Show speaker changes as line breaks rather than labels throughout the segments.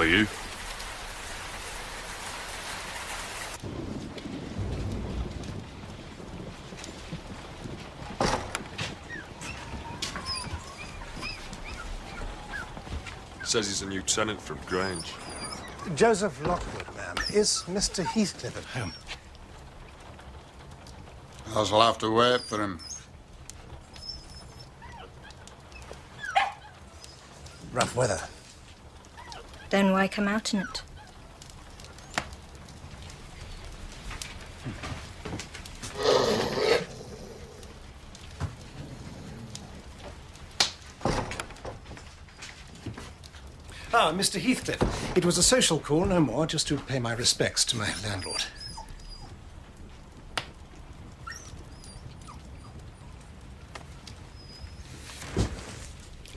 hell are you? Says he's a new tenant from Grange.
Joseph Lockwood, ma'am. Is Mr. Heathcliff at home?
I shall have to wait for him.
Rough weather.
Then why come out in it?
Ah, Mr. Heathcliff. It was a social call, no more, just to pay my respects to my landlord.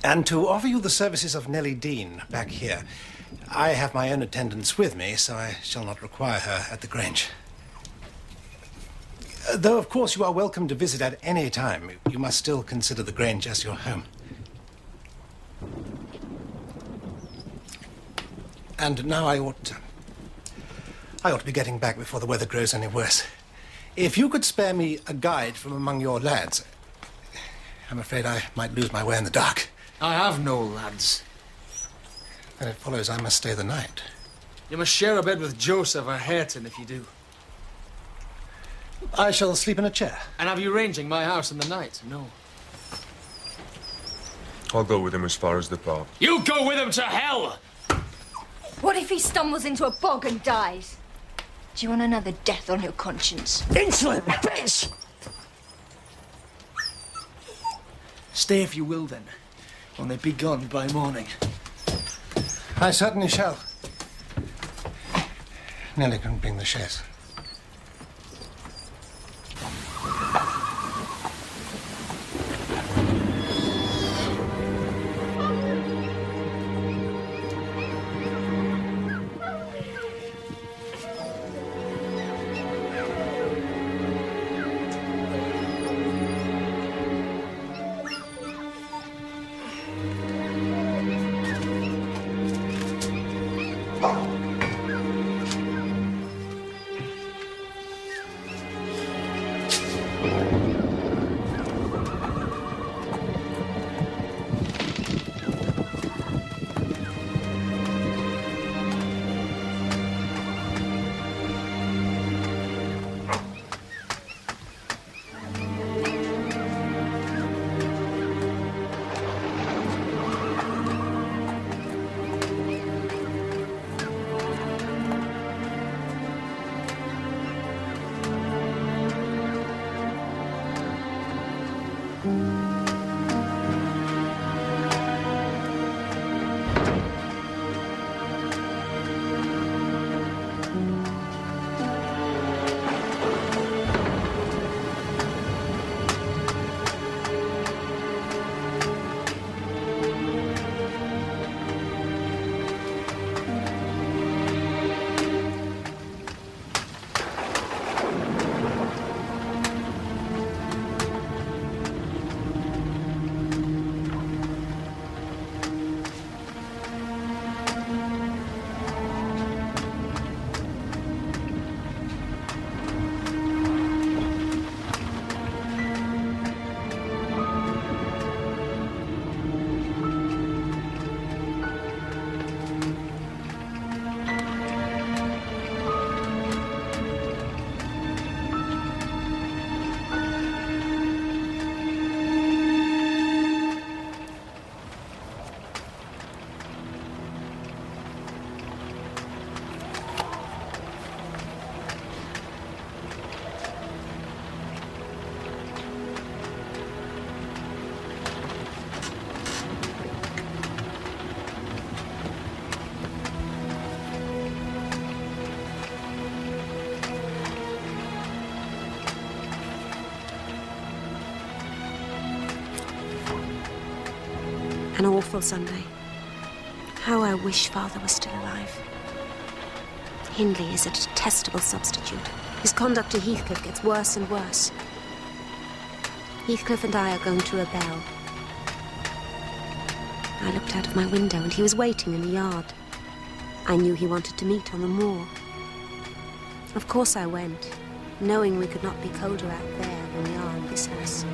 And to offer you the services of Nellie Dean back here. I have my own attendants with me, so I shall not require her at the Grange. Though, of course, you are welcome to visit at any time. You must still consider the Grange as your home. And now I ought to be getting back before the weather grows any worse. If you could spare me a guide from among your lads, I'm afraid I might lose my way in the dark.
I have no lads.
Then it follows I must stay the night.
You must share a bed with Joseph or Hareton if you do.
I shall sleep in a chair.
And have you ranging my house in the night? No.
I'll go with him as far as the pub.
You go with him to hell!
What if he stumbles into a bog and dies? Do you want another death on your conscience?
Insolent bitch! Stay if you will, then. Only be gone by morning.
I certainly shall. Nellie can bring the chaise.
An awful Sunday. How I wish Father was still alive. Hindley is a detestable substitute. His conduct to Heathcliff gets worse and worse. Heathcliff and I are going to rebel. I looked out of my window and he was waiting in the yard. I knew he wanted to meet on the moor. Of course I went, knowing we could not be colder out there than we are in this house.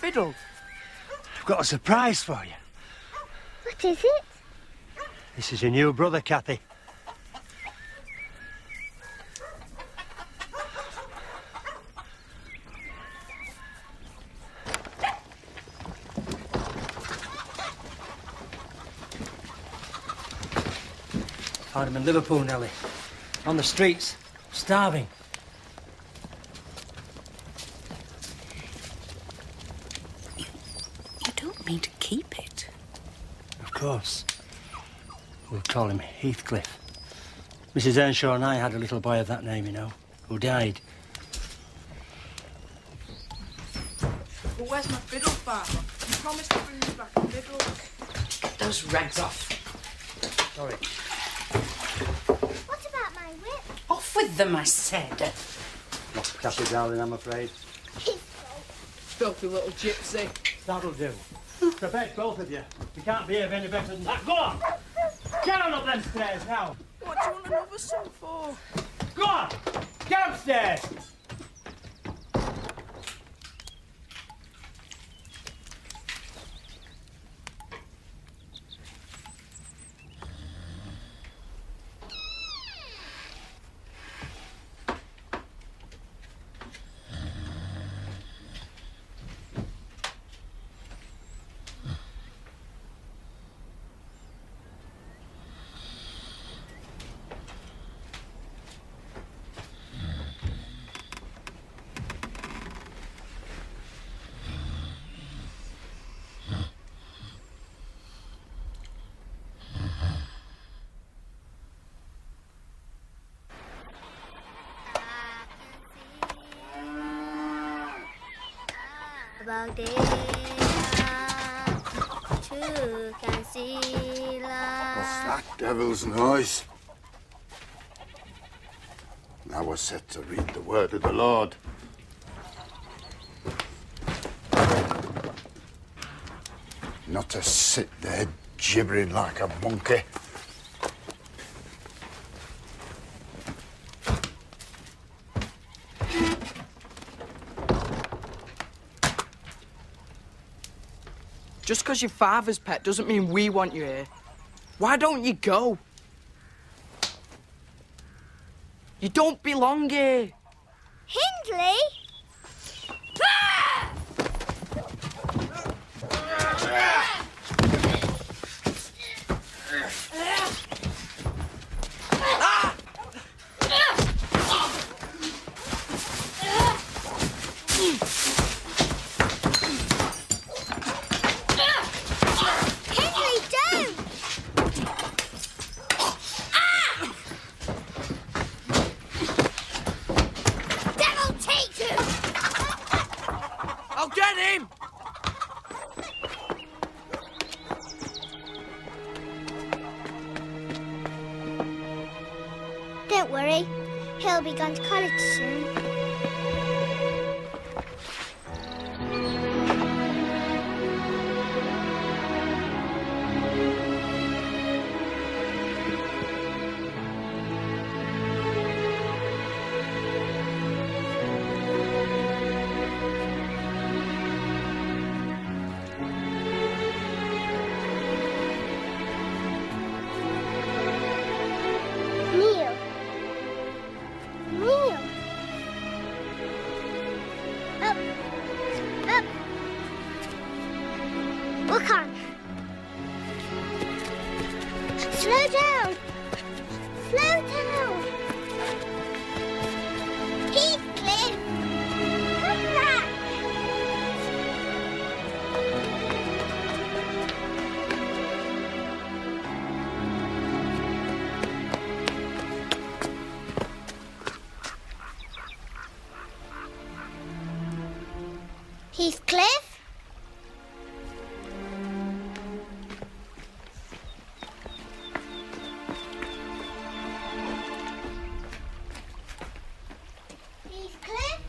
Fiddle.
I've got a surprise for you.
What is it?
This is your new brother, Kathy.
Found him in Liverpool, Nellie. On the streets, starving.
To keep it.
Of course. We'll call him Heathcliff. Mrs. Earnshaw and I had a little boy of that name, you know, who died.
But where's my fiddle, Father? You promised to bring me back a fiddle.
Get those rags off.
Sorry.
What about my whip?
Off with them, I said.
Not Kathy, darling, I'm afraid.
Filthy little gypsy.
That'll do. To bed, both of you. You can't behave any better than that. Go on! Get on up them stairs now!
What do you want another song for?
Go on! Get upstairs!
What's that devil's noise? Now we're set to read the word of the Lord. Not to sit there gibbering like a monkey.
Just because your father's pet doesn't mean we want you here. Why don't you go? You don't belong here.
Hindley? worry. He'll be going to college soon. Heathcliff? Heathcliff?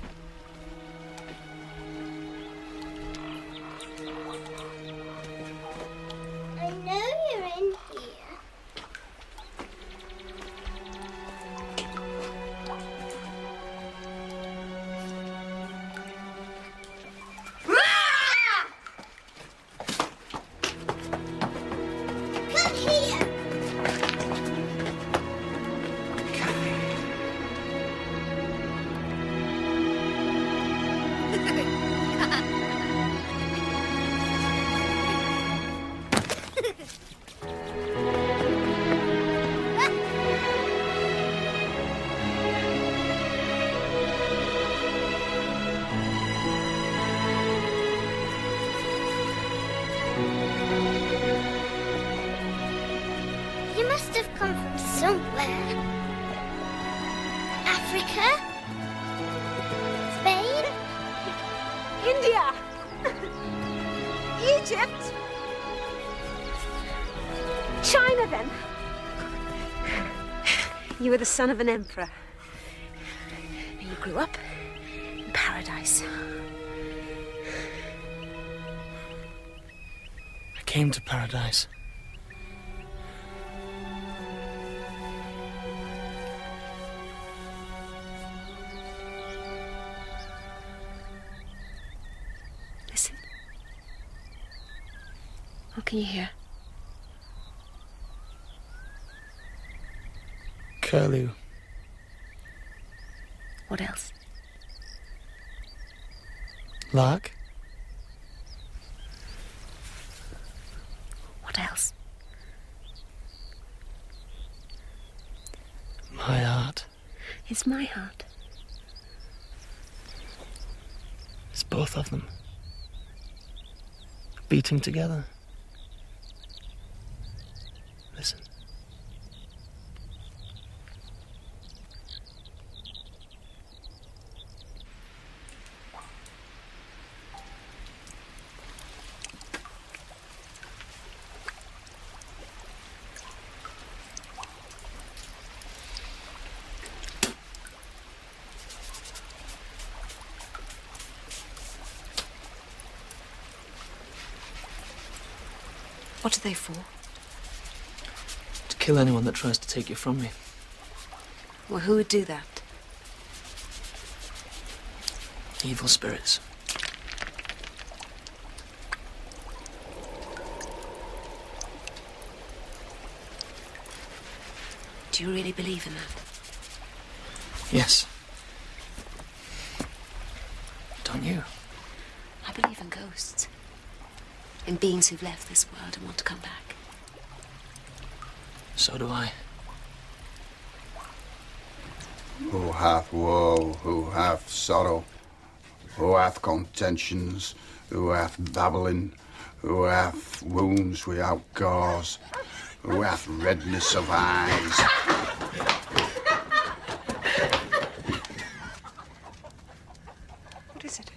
I know you're in here. You must have come from somewhere. Africa? Spain?
India! Egypt! China, then? You were the son of an emperor. And you grew up in paradise.
I came to paradise.
Listen. What can you hear?
Curlew.
What else?
Lark.
What else?
My heart.
It's my heart.
It's both of them. Beating together. Listen.
What are they for?
To kill anyone that tries to take you from me.
Well, who would do that?
Evil spirits.
Do you really believe in that?
Yes. Don't you?
I believe in ghosts. In beings who've left this world and want to come back.
So do I.
Who hath woe, who hath sorrow, who hath contentions, who hath babbling, who hath wounds without cause, who hath redness of eyes.
What is it?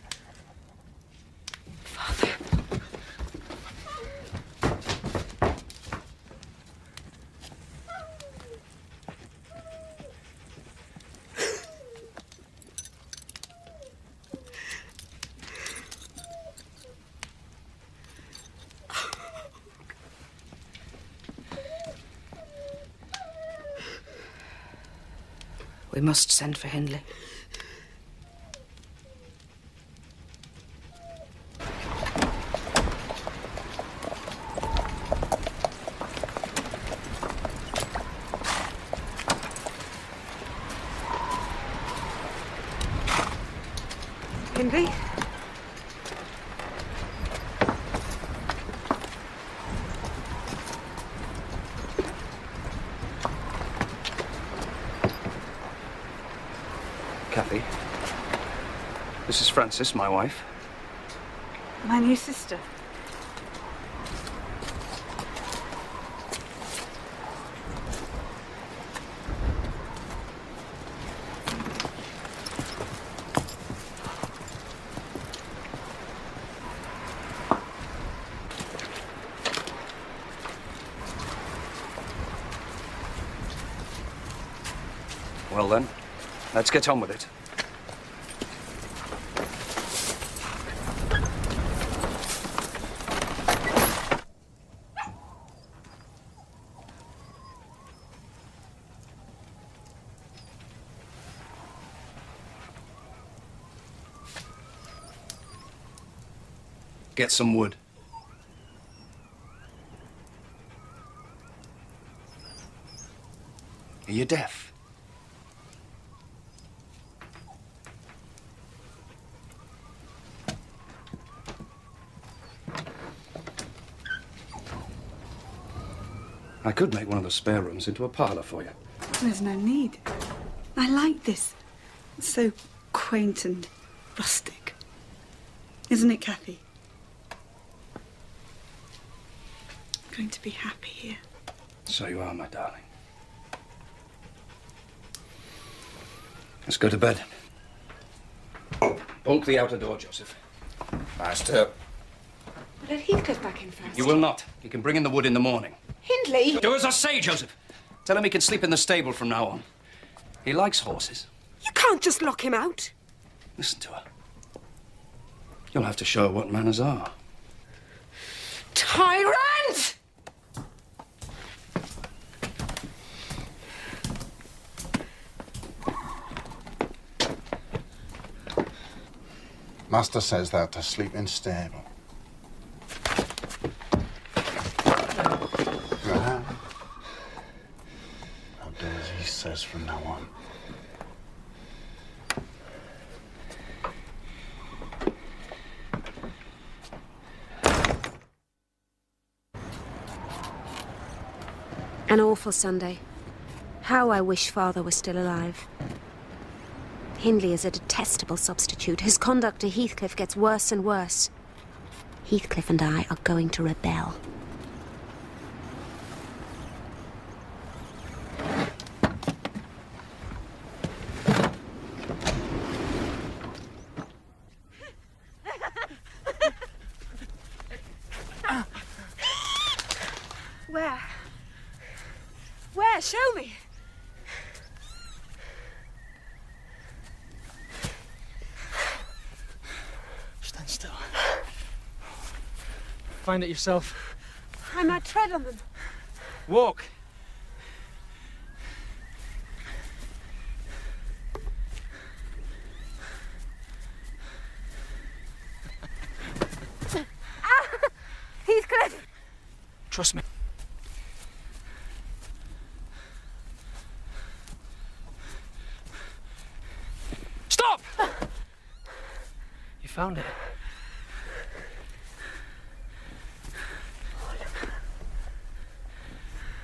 We must send for Hindley.
Hindley?
Kathy, this is Frances, my wife.
My new sister.
Well then, let's get on with it. Get some wood. Are you deaf? I could make one of the spare rooms into a parlour for you.
There's no need. I like this. It's so quaint and rustic. Isn't it, Kathy? I'm going to be happy here.
So you are, my darling. Let's go to bed. Bolt the outer door, Joseph.
Master.
Let Heathcliff back in first.
You will not. He can bring in the wood in the morning.
Hindley!
Do as I say, Joseph. Tell him he can sleep in the stable from now on. He likes horses.
You can't just lock him out.
Listen to her. You'll have to show her what manners are.
Tyrant!
Master says thou to sleep in stable. Right. I'll do as he says from now on.
An awful Sunday. How I wish Father were still alive. Hindley is a detestable substitute. His conduct to Heathcliff gets worse and worse. Heathcliff and I are going to rebel. Where? Where? Show me.
Stand still. Find it yourself.
I might tread on them.
Walk.
Heathcliff!
Trust me. Stop! You found it.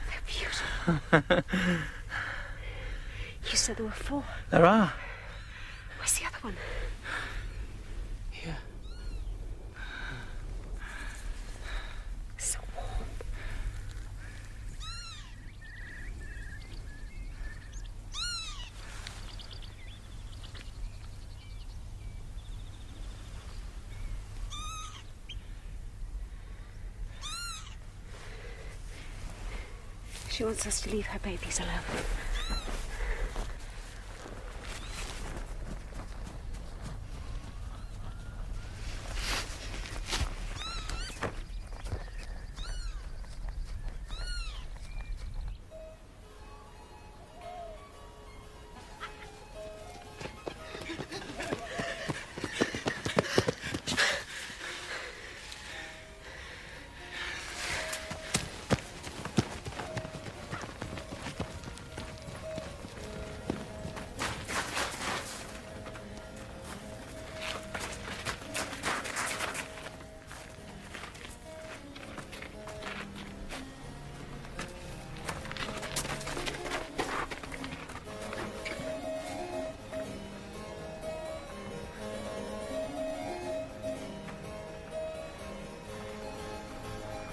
They're beautiful. You said there were 4.
There are.
Where's the other one?
Here.
So warm. She wants us to leave her babies alone.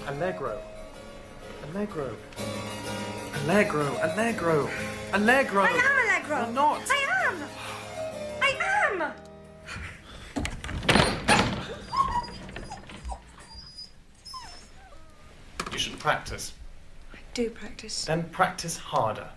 Allegro. Allegro. Allegro. Allegro. Allegro.
I am Allegro.
You're not.
I am. I am.
You should practice.
I do practice.
Then practice harder.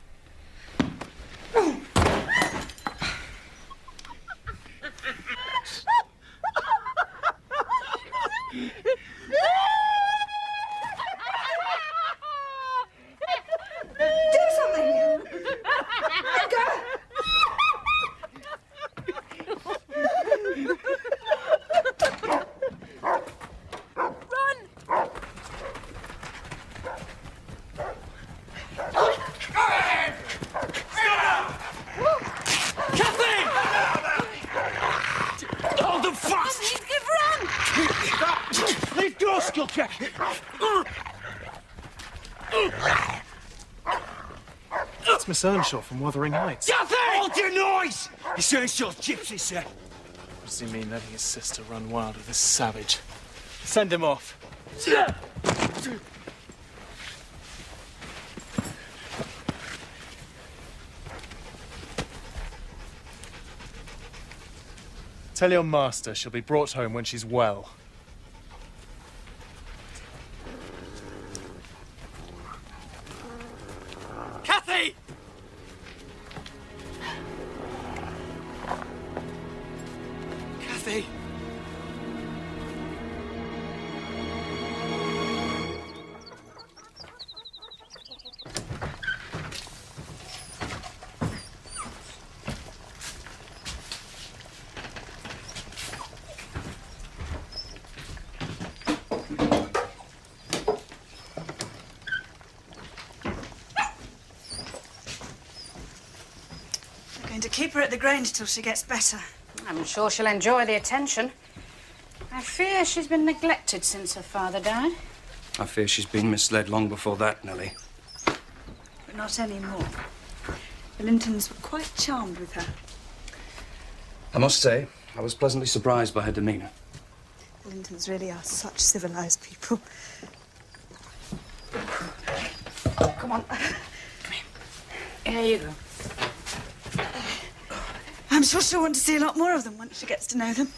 That's Miss Earnshaw from Wuthering Heights.
Nothing! Hold your noise! Miss Earnshaw's gypsy, sir.
What does he mean letting his sister run wild with this savage? Send him off. Tell your master she'll be brought home when she's well.
Kathy! Kathy!
Going to keep her at the Grange till she gets better.
I'm sure she'll enjoy the attention. I fear she's been neglected since her father died.
I fear she's been misled long before that, Nellie.
But not anymore. The Lintons were quite charmed with her.
I must say, I was pleasantly surprised by her demeanour.
The Lintons really are such civilized people.
Come on. Here you go.
I'm sure she'll want to see a lot more of them once she gets to know them.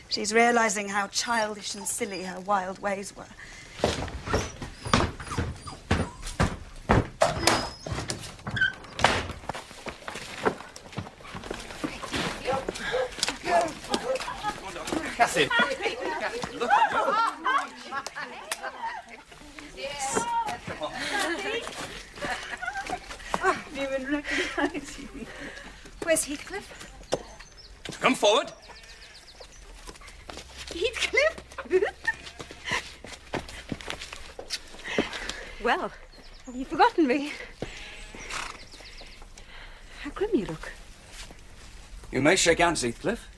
She's realizing how childish and silly her wild ways were.
Kathy.
Look.
Yes.
Oh, do you even recognize you? Where's Heathcliff?
Come forward.
Heathcliff? Well, have you forgotten me? How grim you look.
You may shake hands, Heathcliff.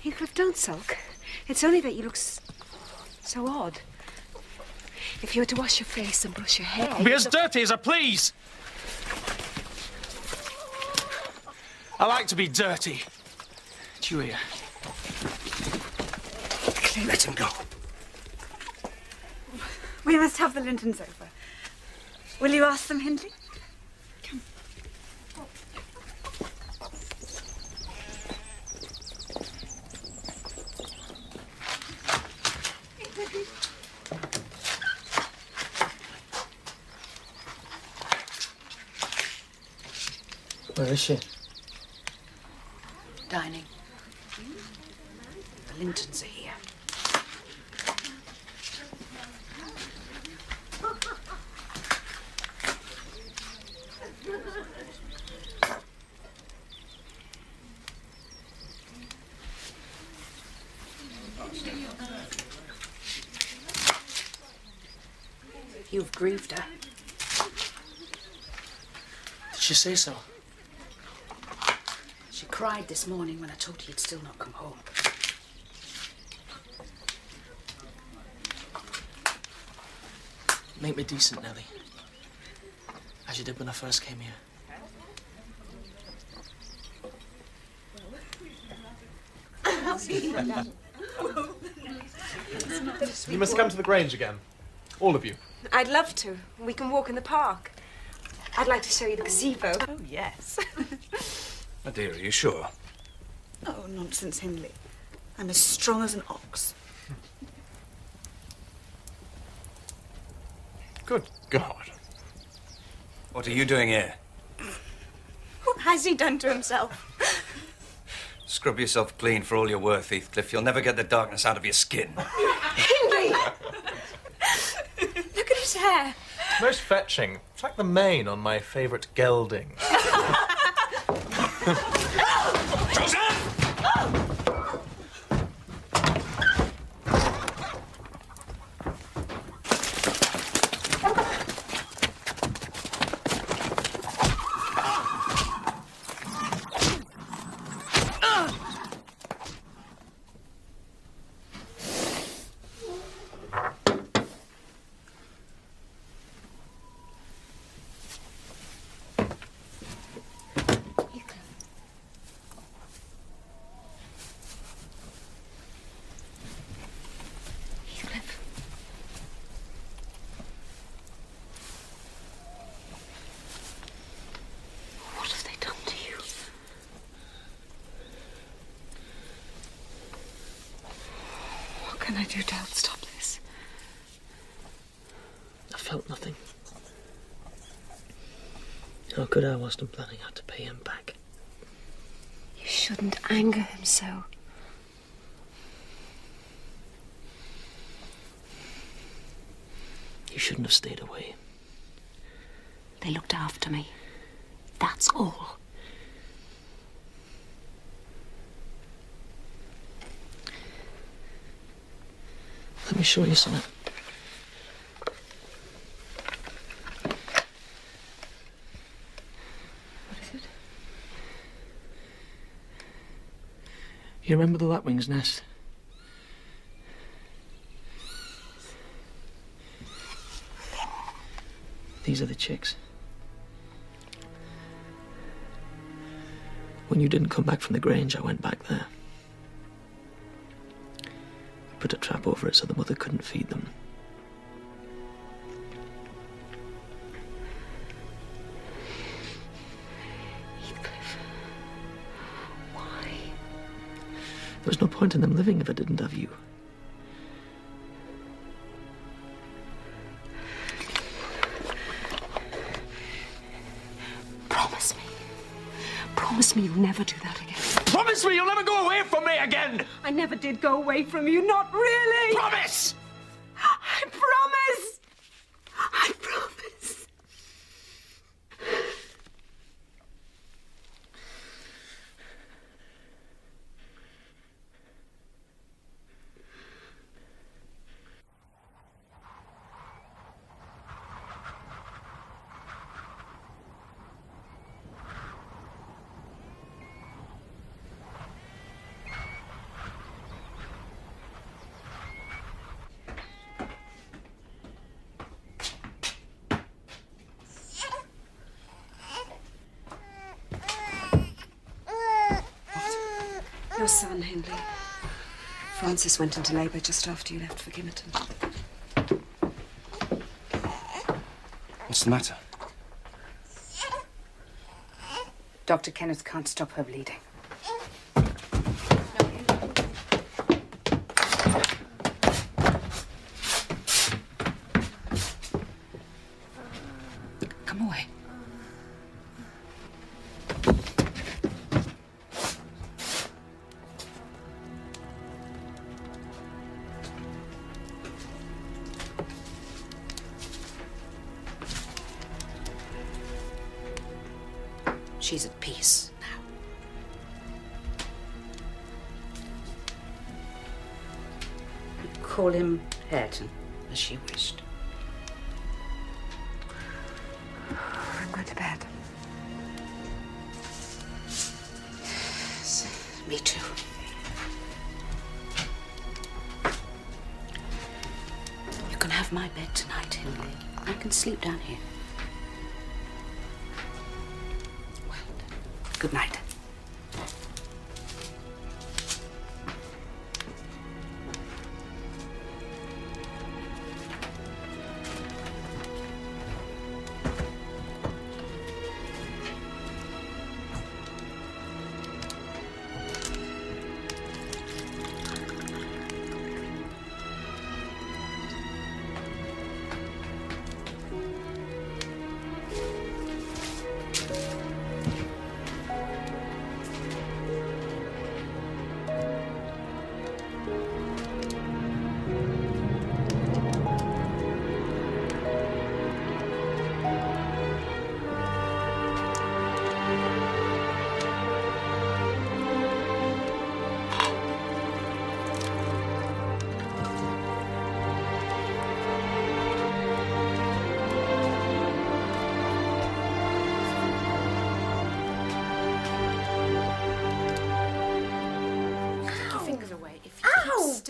Heathcliff, don't sulk. It's only that you look so odd. If you were to wash your face and brush your hair...
Be as dirty as I please. I like to be dirty. Julia.
Let him go.
We must have the Lintons over. Will you ask them, Hindley? Come.
Where is she?
Dining. The Lintons are here. You've grieved her.
Did she say so?
She cried this morning when I told her you'd still not come home.
Make me decent, Nellie. As you did when I first came here.
You must come to the Grange again. All of you.
I'd love to. We can walk in the park. I'd like to show you the gazebo.
Oh, yes.
My dear, are you sure?
Oh, nonsense, Hindley. I'm as strong as an ox.
Good God.
What are you doing here?
What has he done to himself?
Scrub yourself clean for all you're worth, Heathcliff. You'll never get the darkness out of your skin.
Hindley! Look at his hair.
Most fetching. It's like the mane on my favourite gelding.
What can I do to help stop this?
I felt nothing. How could I whilst I'm planning how to pay him back?
You shouldn't anger him so.
You shouldn't have stayed away.
They looked after me. That's all.
Let me show you something.
What is it?
You remember the lapwing's nest? These are the chicks. When you didn't come back from the Grange, I went back there. I put a trap over it so the mother couldn't feed them.
Heathcliff. Why?
There was no point in them living if I didn't have you.
Promise me. Promise me you'll never do that again.
Promise me you'll never go away from me again!
I never did go away from you, not really!
Promise!
I promise! I promise! Your son, Hindley. Francis went into labour just after you left for Gimmerton.
What's the matter?
Dr. Kenneth can't stop her bleeding.
Come away.
She's at peace now. Call him Hareton, as she wished.
I'm going to bed.
Me too. You can have my bed tonight, Hindley. I can sleep down here. Well done. Good night.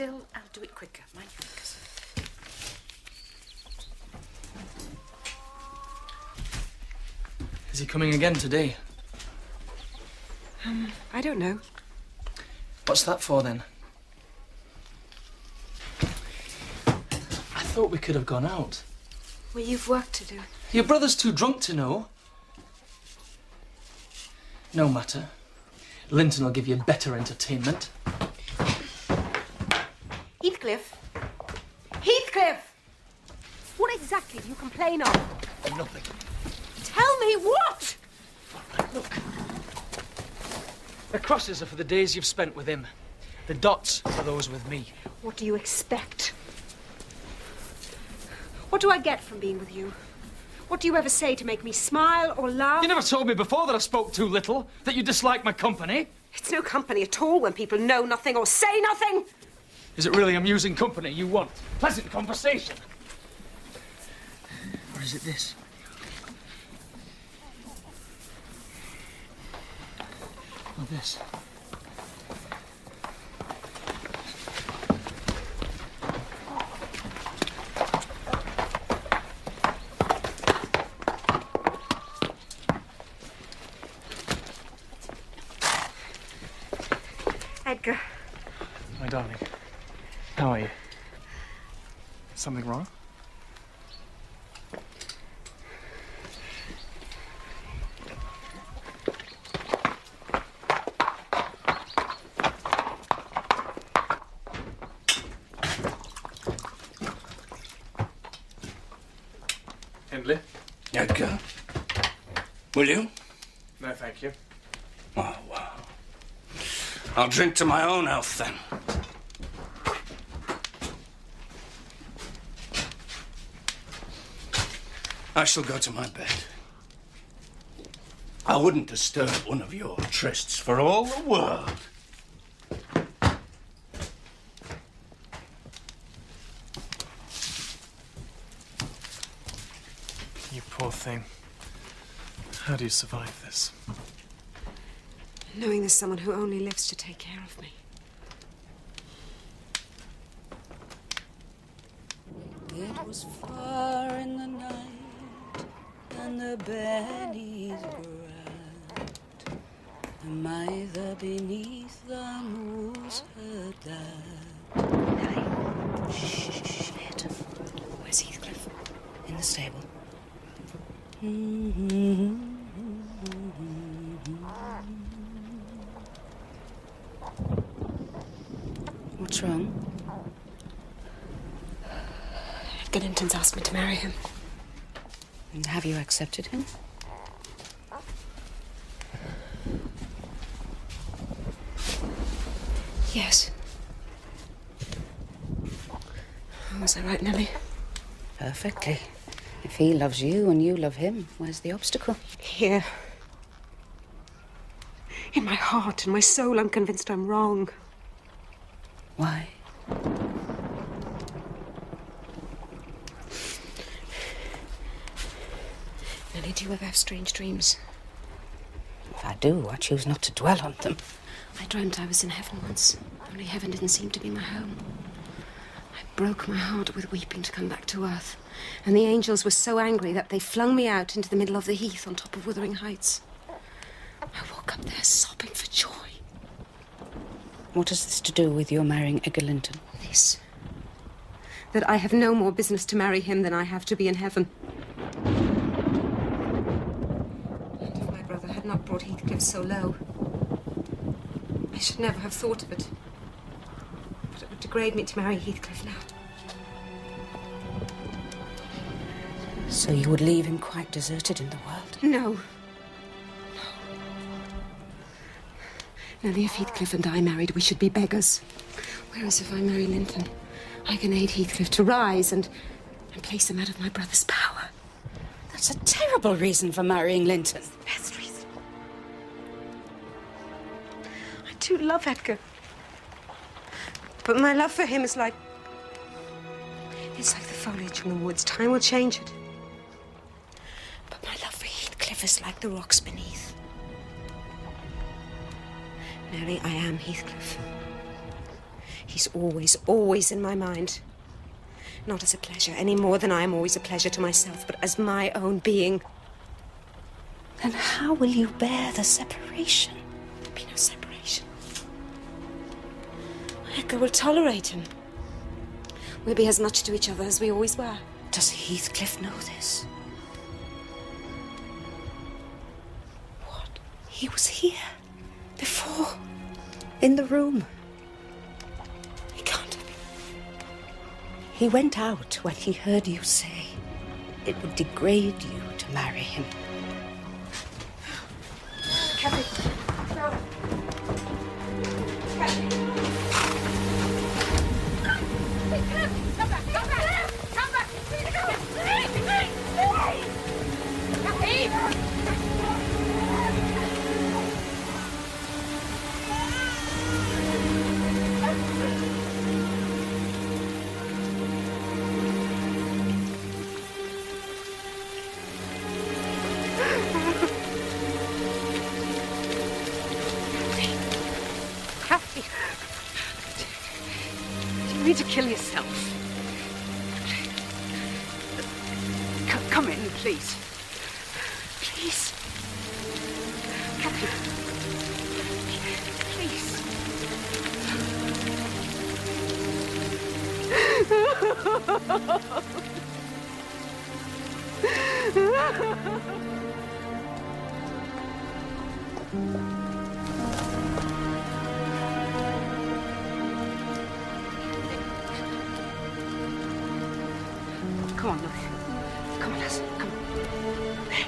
still, I'll do it quicker. Mind your fingers.
Is he coming again today?
I don't know.
What's that for, then? I thought we could have gone out.
Well, you've work to do.
Your brother's too drunk to know. No matter. Linton will give you better entertainment.
Heathcliff! Heathcliff! What exactly do you complain of?
Nothing.
Tell me what!
Look. The crosses are for the days you've spent with him. The dots are those with me.
What do you expect? What do I get from being with you? What do you ever say to make me smile or laugh?
You never told me before that I spoke too little, that you dislike my company.
It's no company at all when people know nothing or say nothing.
Is it really amusing company you want? Pleasant conversation? Or is it this? Or this?
Edgar.
My darling, how are you? Something wrong? Hindley?
Edgar? Will you?
No, thank you.
Oh, wow. I'll drink to my own health, then. I shall go to my bed. I wouldn't disturb one of your trysts for all the world.
You poor thing. How do you survive this?
Knowing there's someone who only lives to take care of me.
It was far in the night, and the bennies bright. The mither beneath the moors heard that.
Shh, Ed. Where's Heathcliff? In the stable.
What's wrong?
Edgar Linton's asked me to marry him.
And have you accepted him?
Yes. Was I right, Nellie?
Perfectly. If he loves you and you love him, where's the obstacle?
Here. In my heart and my soul, I'm convinced I'm wrong.
Why?
Nellie, do you ever have strange dreams?
If I do, I choose not to dwell on them.
I dreamt I was in heaven once, only heaven didn't seem to be my home. I broke my heart with weeping to come back to earth, and the angels were so angry that they flung me out into the middle of the heath on top of Wuthering Heights. I woke up there sobbing for joy.
What has this to do with your marrying Edgar Linton?
This. That I have no more business to marry him than I have to be in heaven. And if my brother had not brought Heathcliff so low, I should never have thought of it. But it would degrade me to marry Heathcliff now.
So you would leave him quite deserted in the world?
No. Nellie, if Heathcliff and I married, we should be beggars. Whereas if I marry Linton, I can aid Heathcliff to rise and place him out of my brother's power.
That's a terrible reason for marrying Linton.
The best reason. I do love Edgar. But my love for him is like... It's like the foliage in the woods. Time will change it. But my love for Heathcliff is like the rocks beneath. Nellie, I am Heathcliff. He's always, always in my mind. Not as a pleasure, any more than I am always a pleasure to myself, but as my own being. Then how will you bear the separation? There'll be no separation. Edgar will tolerate him. We'll be as much to each other as we always were. Does Heathcliff know this? What? He was here. Before. In the room. He can't have been. He went out when he heard you say it would degrade you to marry him. Kathy, no. Kathy. Come back! Come back! Come back! Kathy! Kathy, do you mean to kill yourself? Come in, please. Please. Kathy. Please. Come on, look. Come on, lass. Come on. There.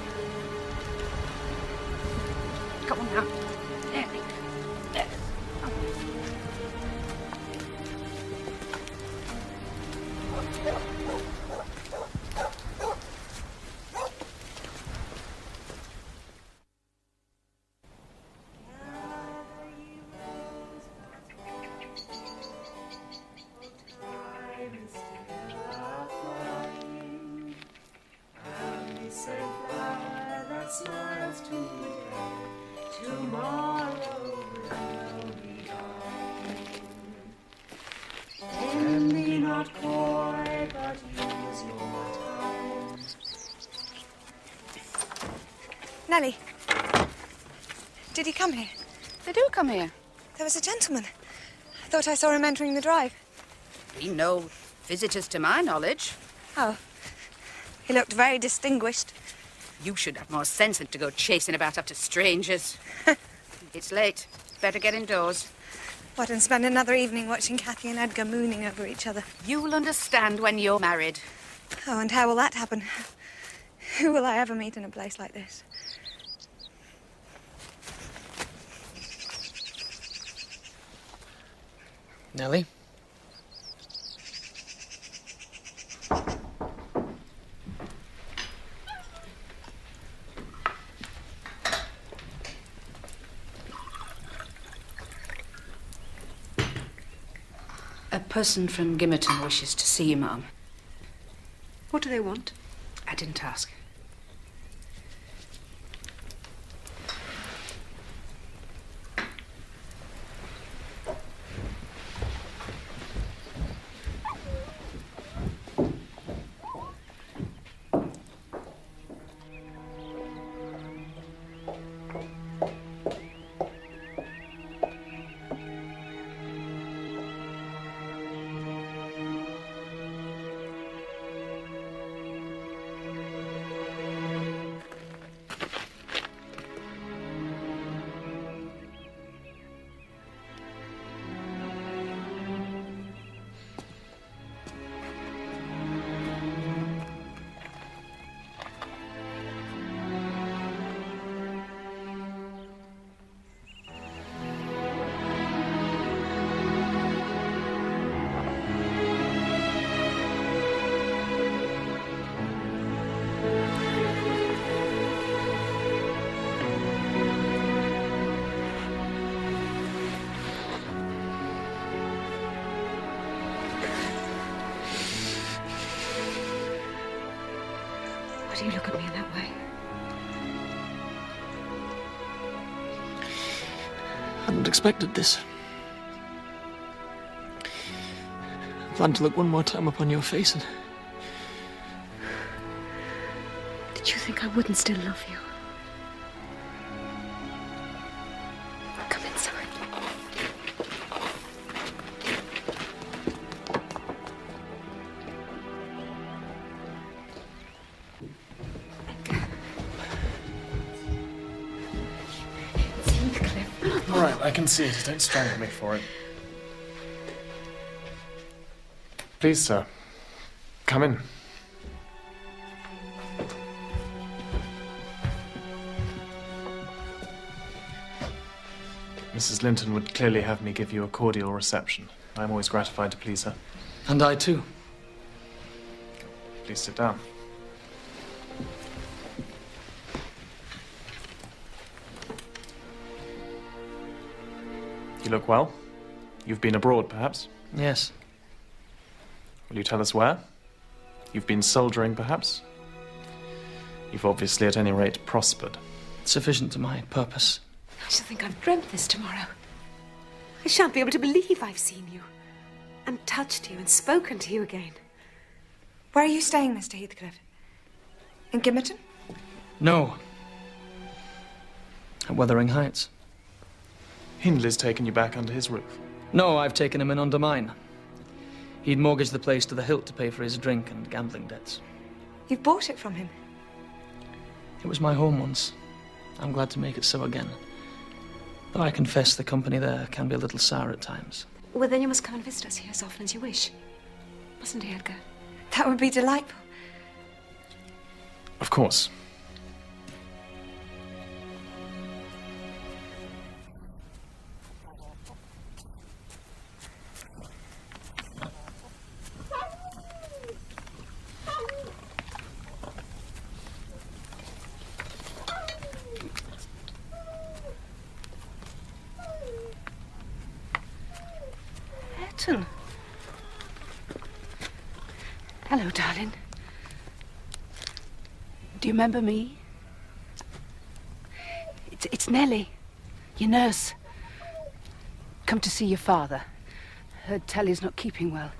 Come on now. There. There.
Nellie, did he come here?
They do come here.
There was a gentleman. I thought I saw him entering the drive.
We no visitors to my knowledge.
Oh. He looked very distinguished.
You should have more sense than to go chasing about after strangers. It's late. Better get indoors.
What, and spend another evening watching Kathy and Edgar mooning over each other?
You'll understand when you're married.
Oh, and how will that happen? Who will I ever meet in a place like this?
Nellie?
A person from Gimmerton wishes to see you, Ma'am.
What do they want?
I didn't ask.
Why do you look at me in that way?
I hadn't expected this. I plan to look one more time upon your face and...
Did you think I wouldn't still love you? Come inside.
All right, I can see it. Don't strangle me for it. Please, sir. Come in. Mrs. Linton would clearly have me give you a cordial reception. I'm always gratified to please her.
And I too.
Please sit down. You look well. You've been abroad, perhaps?
Yes.
Will you tell us where? You've been soldiering, perhaps? You've obviously, at any rate, prospered.
Sufficient to my purpose.
I shall think I've dreamt this tomorrow. I shan't be able to believe I've seen you and touched you and spoken to you again.
Where are you staying, Mr. Heathcliff? In Gimmerton?
No. At Wuthering Heights.
Hindley's taken you back under his roof?
No, I've taken him in under mine. He'd mortgaged the place to the hilt to pay for his drink and gambling debts.
You've bought it from him?
It was my home once. I'm glad to make it so again. Though I confess the company there can be a little sour at times.
Well, then you must come and visit us here as often as you wish. Mustn't he, Edgar?
That would be delightful.
Of course.
Hello, darling. Do you remember me? It's Nellie, your nurse. Come to see your father. Heard Tally's not keeping well.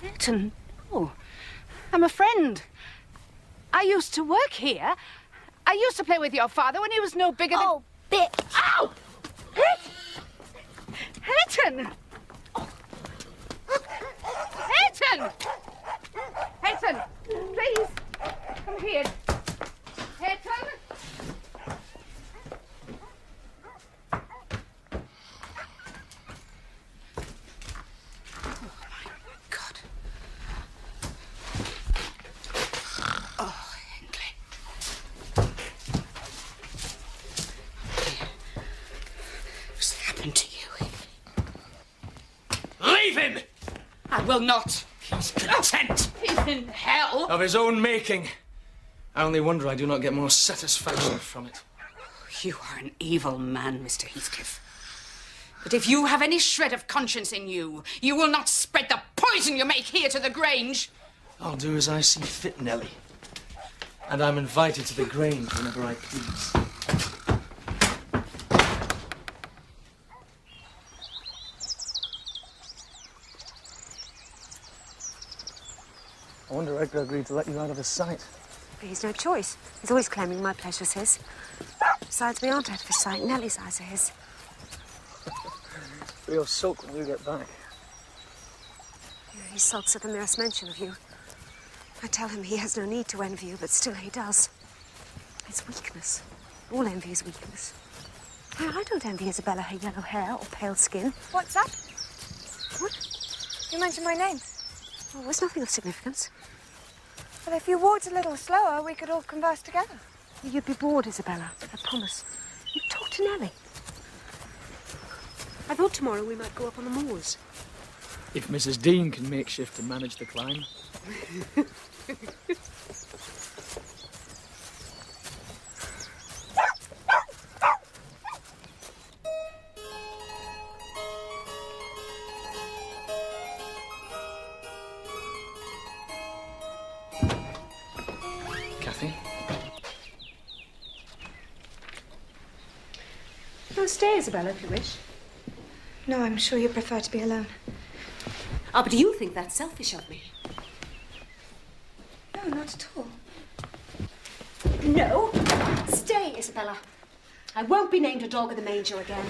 Eton, oh, I'm a friend. I used to work here. I used to play with your father when he was no bigger than...
Oh, bitch!
Ow! Eton! Eton! Eton, please, come here. Eton! Oh, my God. Oh, Hindley. What's happened to you?
Leave him!
I will not.
He's content.
He's in hell.
Of his own making. I only wonder I do not get more satisfaction from it.
You are an evil man, Mr. Heathcliff. But if you have any shred of conscience in you, you will not spread the poison you make here to the Grange.
I'll do as I see fit, Nellie. And I'm invited to the Grange whenever I please. I wonder Edgar agreed to let you out of his sight.
He's no choice. He's always claiming my pleasure's his. Besides, we aren't out of his sight. Nellie's eyes are his.
He'll sulk when you get back.
Yeah, he sulks at the merest mention of you. I tell him he has no need to envy you, but still he does. It's weakness. All envy is weakness. I don't envy Isabella her yellow hair or pale skin.
What's that?
What?
You mentioned my name.
Oh, it's nothing of significance.
Well, if you walked a little slower, we could all converse together.
You'd be bored, Isabella. I promise. You talk to Nellie. I thought tomorrow we might go up on the moors.
If Mrs. Dean can make shift and manage the climb. Kathy?
No, stay, Isabella, if you wish.
No, I'm sure you prefer to be alone.
Oh, but you think that's selfish of me?
No, not at all.
No. Stay, Isabella. I won't be named a dog of the manger again.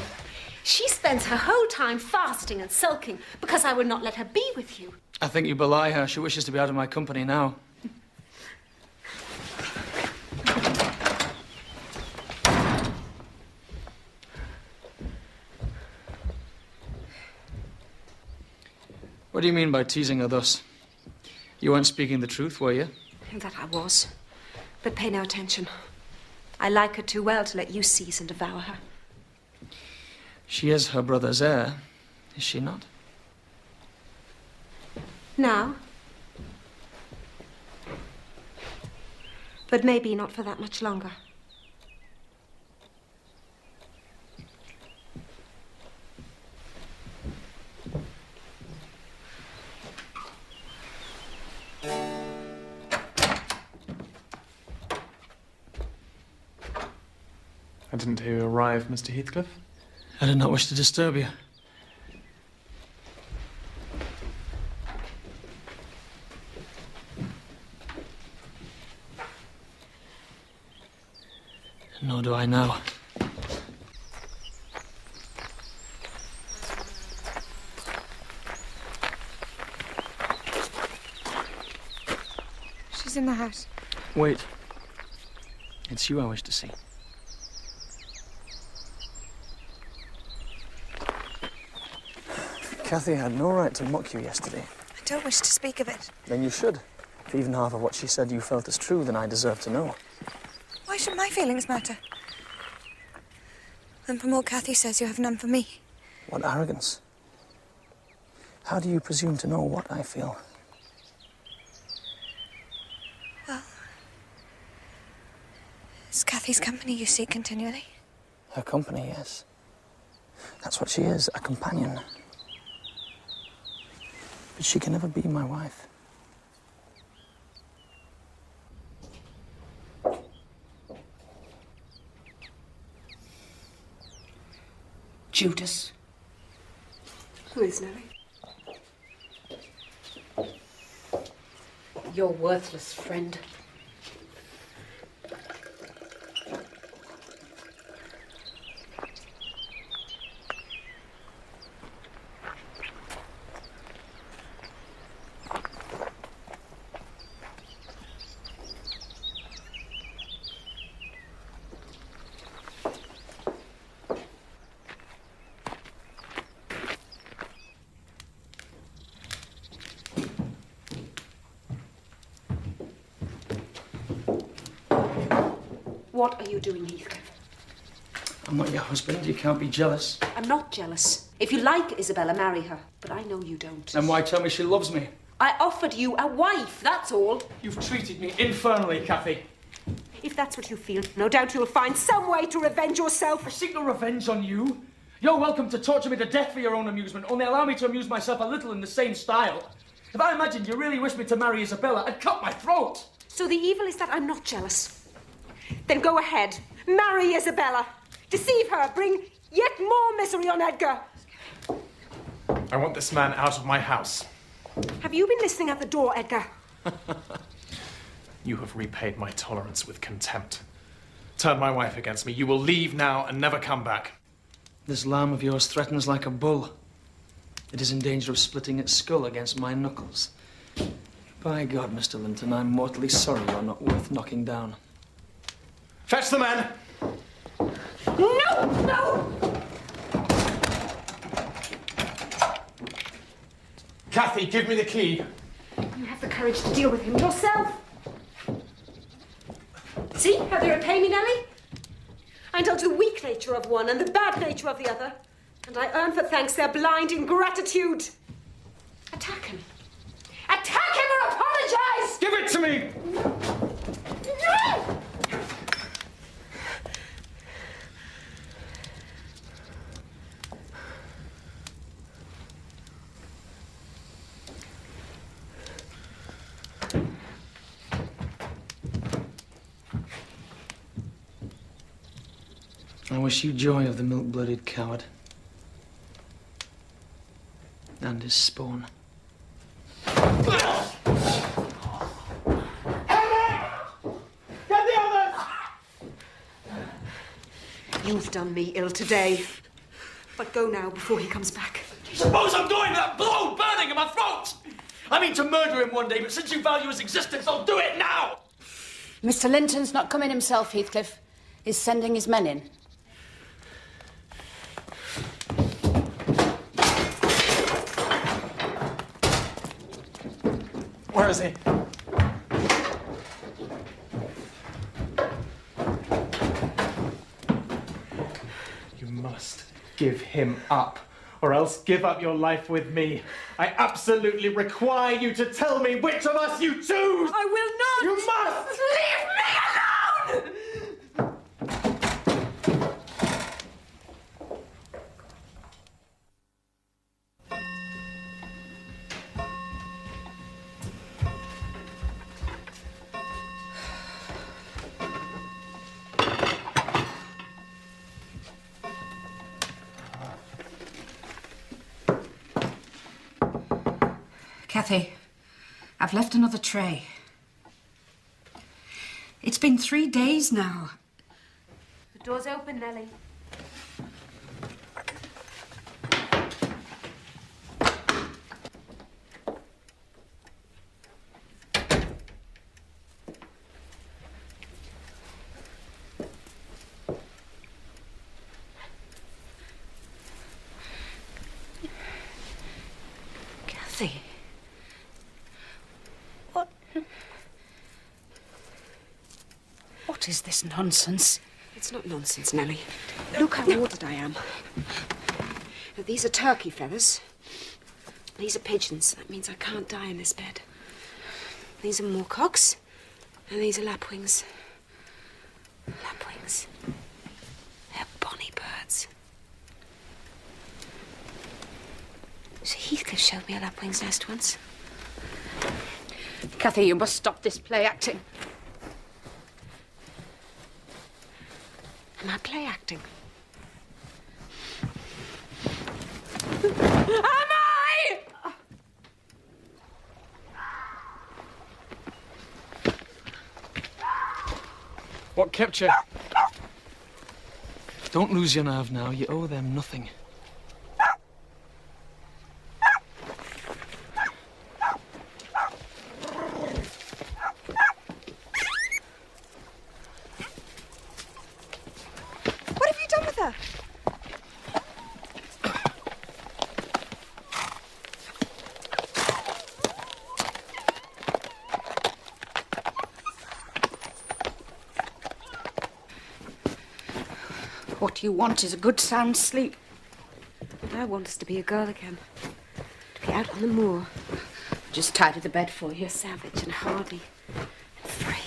She spends her whole time fasting and sulking because I would not let her be with you.
I think you belie her. She wishes to be out of my company now. What do you mean by teasing her thus? You weren't speaking the truth, were you?
That I was. But pay no attention. I like her too well to let you seize and devour her.
She is her brother's heir, is she not?
Now. But maybe not for that much longer.
I didn't hear you arrive, Mr. Heathcliff.
I did not wish to disturb you. Nor do I now.
She's in the house.
Wait. It's you I wish to see. Cathy had no right to mock you yesterday.
I don't wish to speak of it.
Then you should. If even half of what she said you felt is true, then I deserve to know.
Why should my feelings matter? And from all Cathy says, you have none for me.
What arrogance. How do you presume to know what I feel?
Well, it's Cathy's company you seek continually.
Her company, yes. That's what she is, a companion. But she can never be my wife.
Judas.
Who is Nellie?
Your worthless friend.
What are you doing, Heathcliff?
I'm not your husband. You can't be jealous.
I'm not jealous. If you like Isabella, marry her. But I know you don't.
Then why tell me she loves me?
I offered you a wife, that's all.
You've treated me infernally, Cathy.
If that's what you feel, no doubt you'll find some way to revenge yourself.
I seek no revenge on you. You're welcome to torture me to death for your own amusement, only allow me to amuse myself a little in the same style. If I imagined you really wished me to marry Isabella, I'd cut my throat.
So the evil is that I'm not jealous. Then go ahead. Marry Isabella. Deceive her. Bring yet more misery on Edgar.
I want this man out of my house.
Have you been listening at the door, Edgar?
You have repaid my tolerance with contempt. Turn my wife against me. You will leave now and never come back.
This lamb of yours threatens like a bull. It is in danger of splitting its skull against my knuckles. By God, Mr. Linton, I'm mortally sorry you're not worth knocking down.
Fetch the man!
No! No!
Cathy, give me the key.
You have the courage to deal with him yourself. See how they repay me, Nellie? I indulge the weak nature of one and the bad nature of the other. And I earn for thanks their blind ingratitude. Attack him. Attack him or apologize!
Give it to me!
No!
I wish you joy of the milk-blooded coward. And his spawn. Get the others!
You've done me ill today. But go now before he comes back.
Suppose I'm going with that blow burning in my throat! I mean to murder him one day, but since you value his existence, I'll do it now!
Mr. Linton's not coming himself, Heathcliff. He's sending his men in.
Where is he? You must give him up, or else give up your life with me. I absolutely require you to tell me which of us you choose!
I will not!
You must!
Leave me alone!
Cathy, I've left another tray. It's been 3 days now.
The door's open, Nellie.
Cathy. What is this nonsense?
It's not nonsense, Nellie. Look how ordered I am. Now, these are turkey feathers. These are pigeons. That means I can't die in this bed. These are moorcocks. And these are lapwings. Lapwings. They're bonny birds. Sir Heathcliff showed me a lapwing's nest once.
Cathy, you must stop this play acting.
Am I play acting?
Am I?
What kept you? Don't lose your nerve now. You owe them nothing.
What have you done with her?
What you want is a good sound sleep.
What I want is to be a girl again. To be out on the moor.
Just tidy the bed for you.
Savage and hardy and free.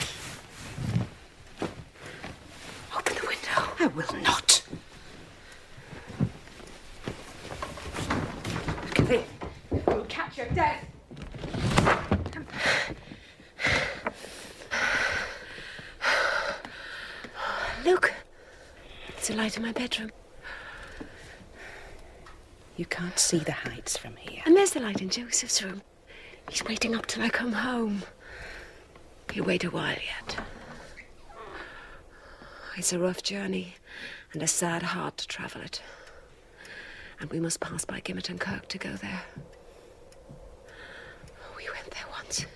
Open the window.
I will not. Cathy, you'll catch your death.
Look. There's a light in my bedroom.
You can't see the heights from here.
And there's the light in Joseph's room. He's waiting up till I come home. He'll wait a while yet. It's a rough journey and a sad heart to travel it. And we must pass by Gimmet and Kirk to go there. We went there once.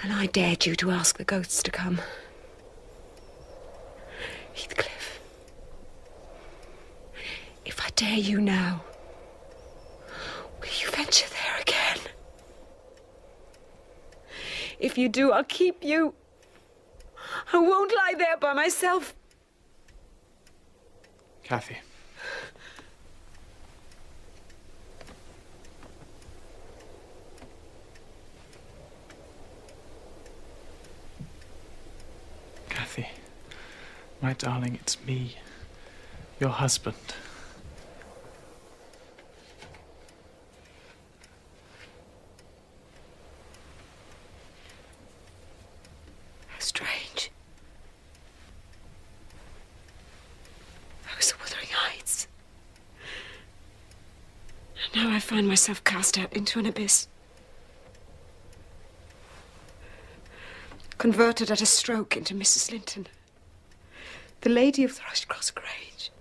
And I dared you to ask the ghosts to come. Heathcliff, if I dare you now, will you venture there again? If you do, I'll keep you. I won't lie there by myself.
Cathy. Cathy. My darling, it's me, your husband.
How strange. I was at Wuthering Heights. And now I find myself cast out into an abyss. converted at a stroke into Mrs. Linton, the lady of Thrushcross Grange.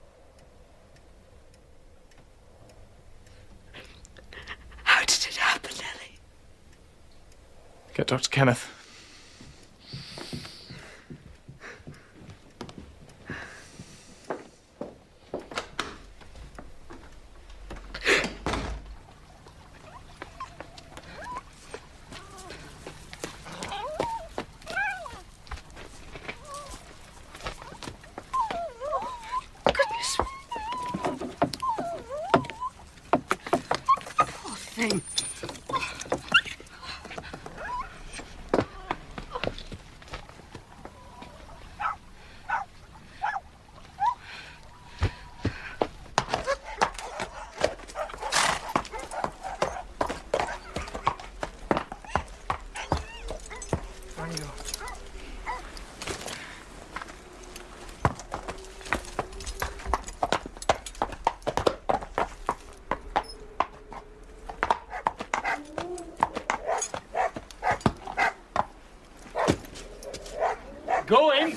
How did it happen, Ellie?
Get Dr. Kenneth.
Go in!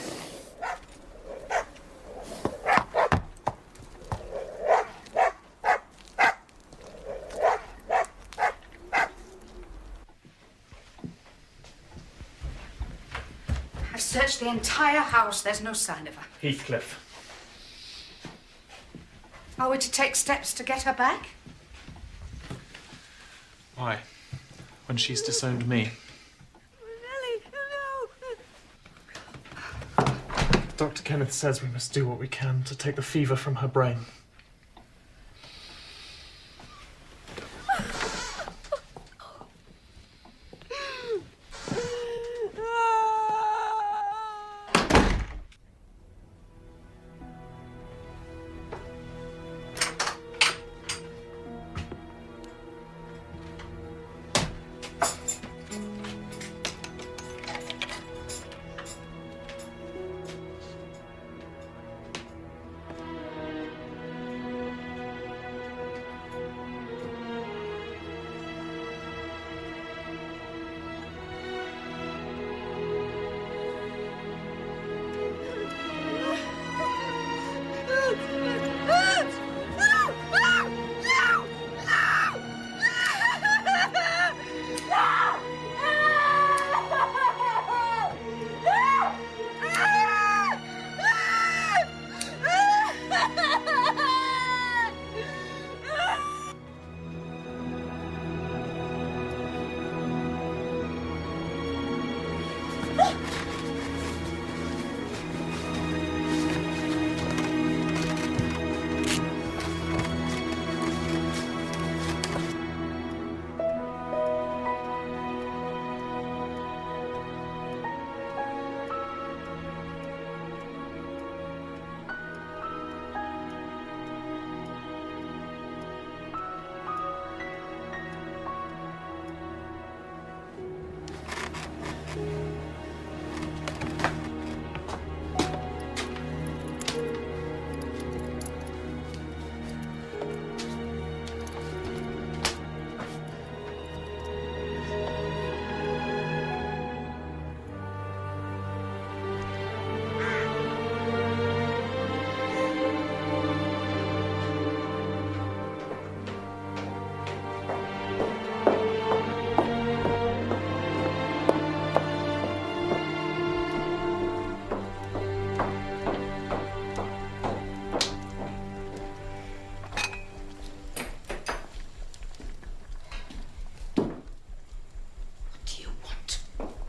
I've searched the entire house. There's no sign of her.
Heathcliff.
Are we to take steps to get her back?
Why? When she's disowned me. Dr. Kenneth says we must do what we can to take the fever from her brain.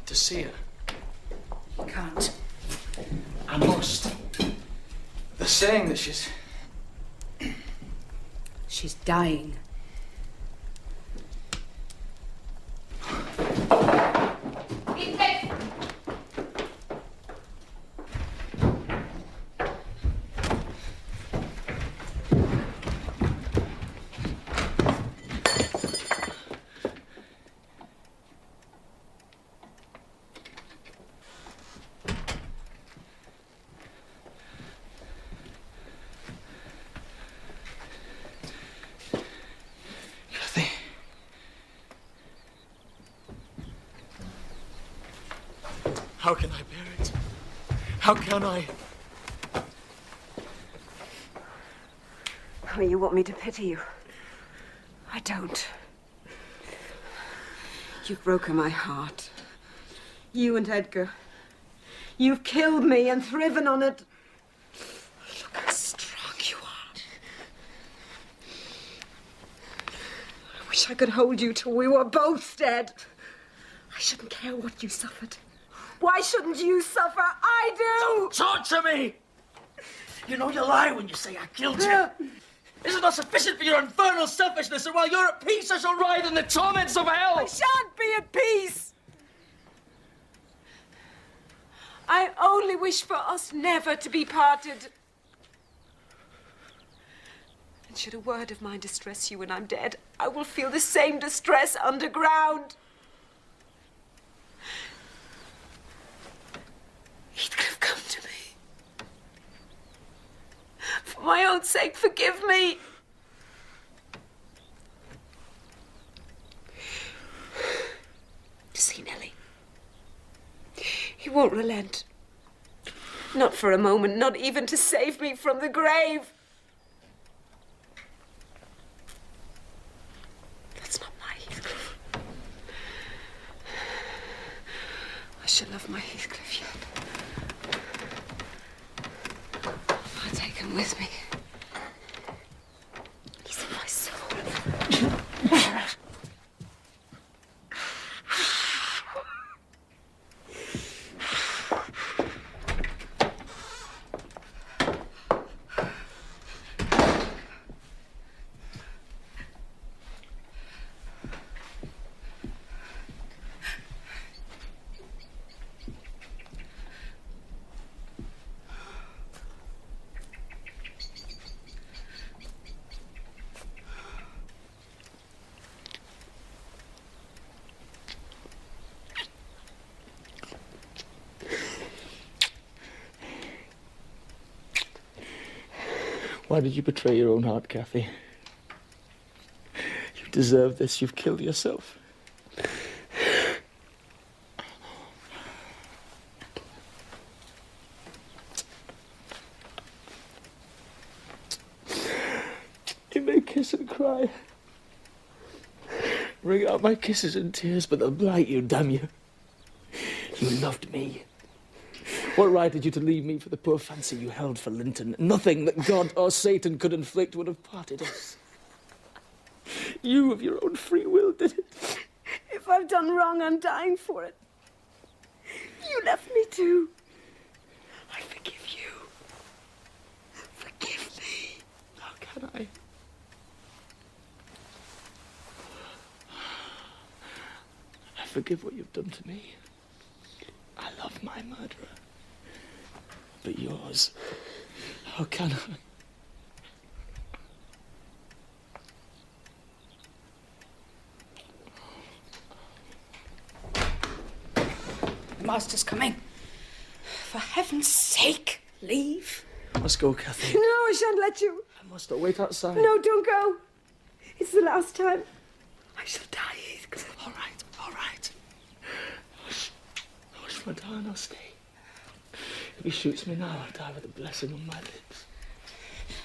To see her.
You can't.
I must. They're saying that she's...
She's dying.
How can I bear it? How can I?
Oh, you want me to pity you? I don't. You've broken my heart. You and Edgar. You've killed me and thriven on it. Look how strong you are. I wish I could hold you till we were both dead. I shouldn't care what you suffered. Why shouldn't you suffer? I do!
Don't torture me! You know you lie when you say I killed you. Is it not sufficient for your infernal selfishness that while you're at peace I shall writhe in the torments of hell?
I shan't be at peace! I only wish for us never to be parted. And should a word of mine distress you when I'm dead, I will feel the same distress underground. Heathcliff, come to me. For my own sake, forgive me. See, Nellie. He won't relent. Not for a moment, not even to save me from the grave. That's not my Heathcliff. I shall love my Heathcliff yet. I'll take him with me. He's in my soul.
Why did you betray your own heart, Kathy? You deserve this. You've killed yourself. You may kiss and cry. Wring out my kisses and tears, but they'll blight you, damn you. You loved me. What right had you to leave me for the poor fancy you held for Linton? Nothing that God or Satan could inflict would have parted us. You, of your own free will, did it.
If I've done wrong, I'm dying for it. You left me too. I forgive you. Forgive me.
How can I? I forgive what you've done to me. I love my murderer. But yours, how can I?
The master's coming. For heaven's sake, leave.
I must go, Kathy.
No, I shan't let you.
I must wait outside.
No, don't go. It's the last time. I shall die, Heathcliff.
All right, all right. Hush, hush, my darling, I'll stay. If he shoots me now, I'll die with a blessing on my lips.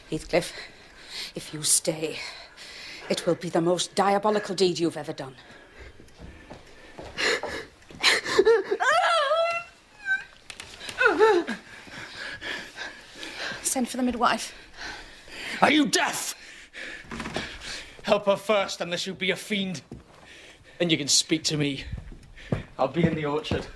Heathcliff, if you stay, it will be the most diabolical deed you've ever done. Send for the midwife.
Are you deaf? Help her first, unless you be a fiend. Then you can speak to me. I'll be in the orchard.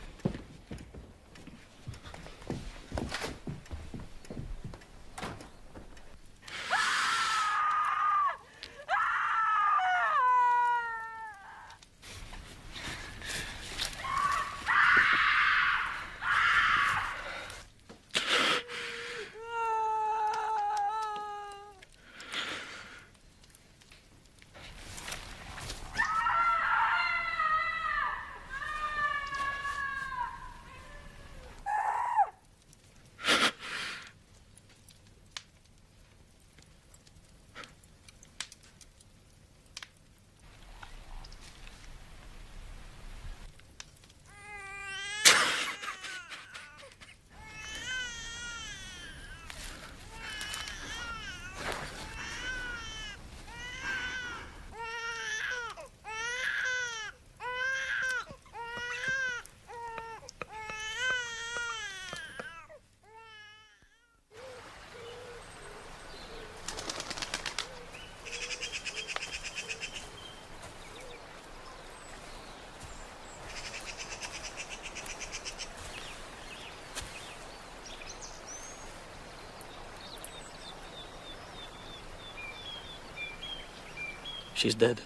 She's dead.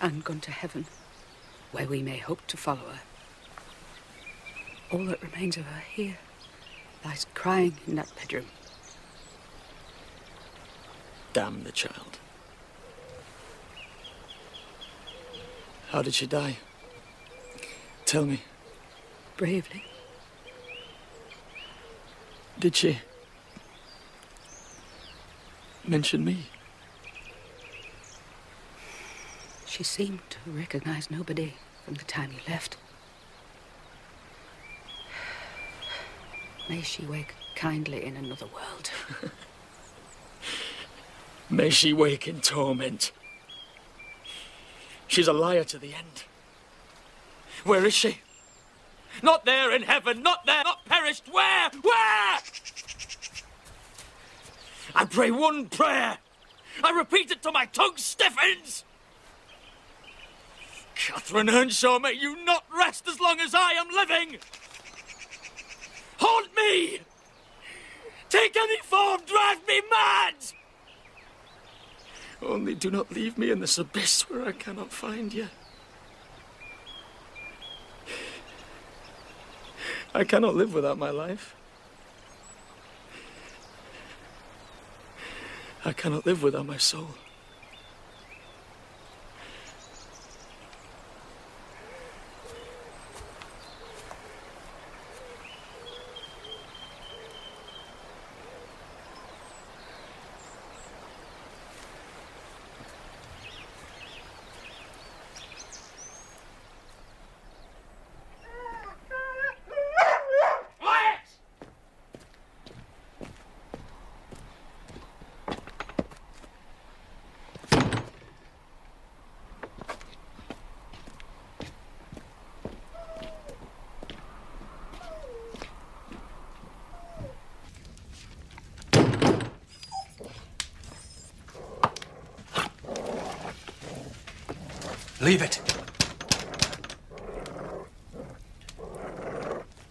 And gone to heaven, where we may hope to follow her. All that remains of her here lies crying in that bedroom.
Damn the child. How did she die? Tell me.
Bravely.
Did she mention me?
She seemed to recognize nobody from the time you left. May she wake kindly in another world.
May she wake in torment. She's a liar to the end. Where is she? Not there in heaven, not there, not perished. Where? Where? I pray one prayer. I repeat it till my tongue stiffens. Catherine Earnshaw, may you not rest as long as I am living. Haunt me. Take any form, drive me mad. Only do not leave me in this abyss where I cannot find you. I cannot live without my life. I cannot live without my soul.
Leave it.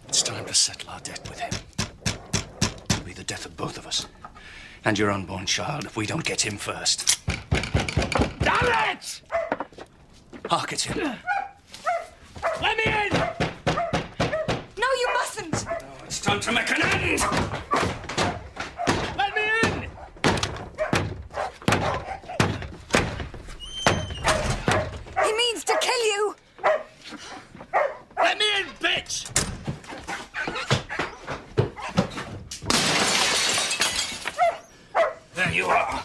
It's time to settle our debt with him. It'll be the death of both of us. And your unborn child if we don't get him first.
Damn it!
Hark at him.
Let me in!
No, you mustn't!
It's time to make an end!
Let me in!
He means to kill you!
Let me in, bitch!
There you are.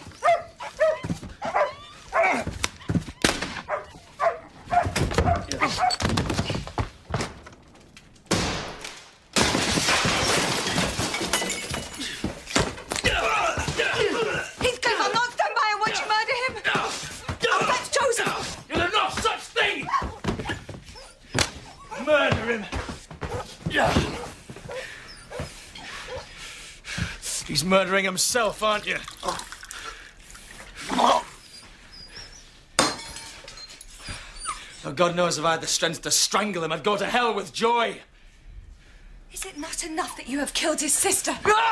Heathcliff, I'm not stand by and watch you murder him! Oh, that's Joseph!
You'll have no such thing! Murder him! He's murdering himself, aren't you? Oh, God knows if I had the strength to strangle him, I'd go to hell with joy.
Is it not enough that you have killed his sister? Fiend!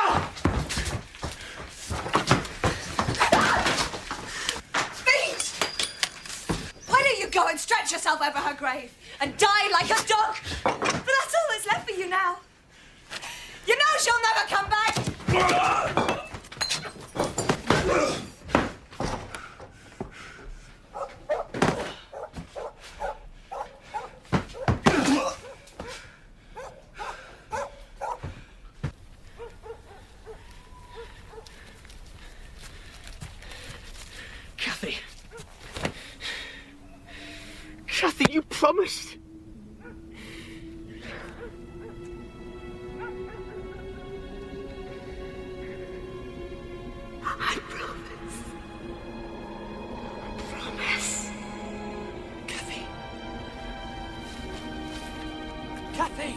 Why don't you go and stretch yourself over her grave and die like a dog? But that's all that's left for you now. You know she'll never come back!
Kathy. Kathy, you promised.
I promise. I promise.
Kathy. Kathy!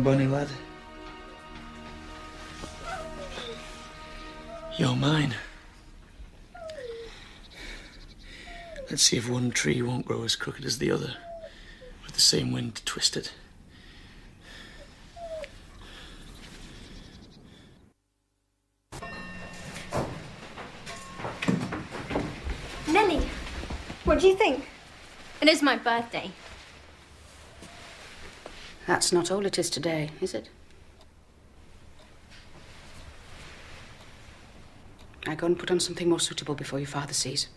bonny lad. You're mine. Let's see if one tree won't grow as crooked as the other, with the same wind to twist it.
Nelly, what do you think? It is my birthday.
That's not all it is today, is it? I go and put on something more suitable before your father sees.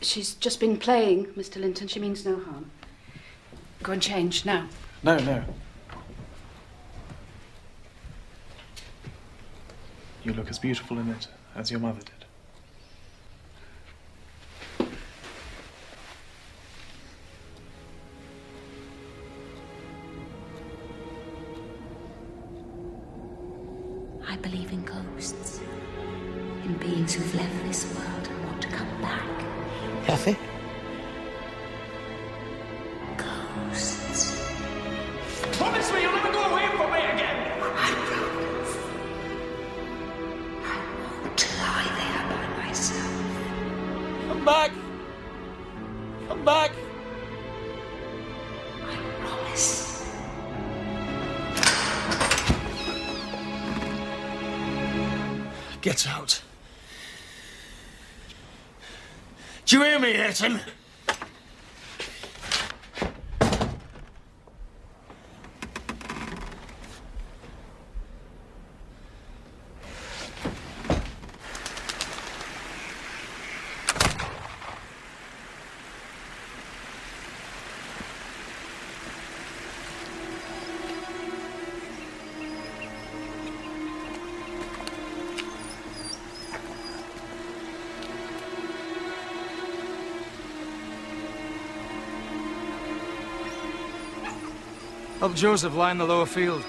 She's just been playing, Mr. Linton. She means no harm. Go and change now.
No, no. You look as beautiful in it as your mother did.
I believe in ghosts, in beings who've left this world and want to come back.
Kathy?
Ghosts.
Promise me you'll never go away from me again!
I promise. I won't lie there by myself.
Come back! Come back!
I promise.
Get out. Do you hear me, Ayrton?
Help Joseph line the lower field.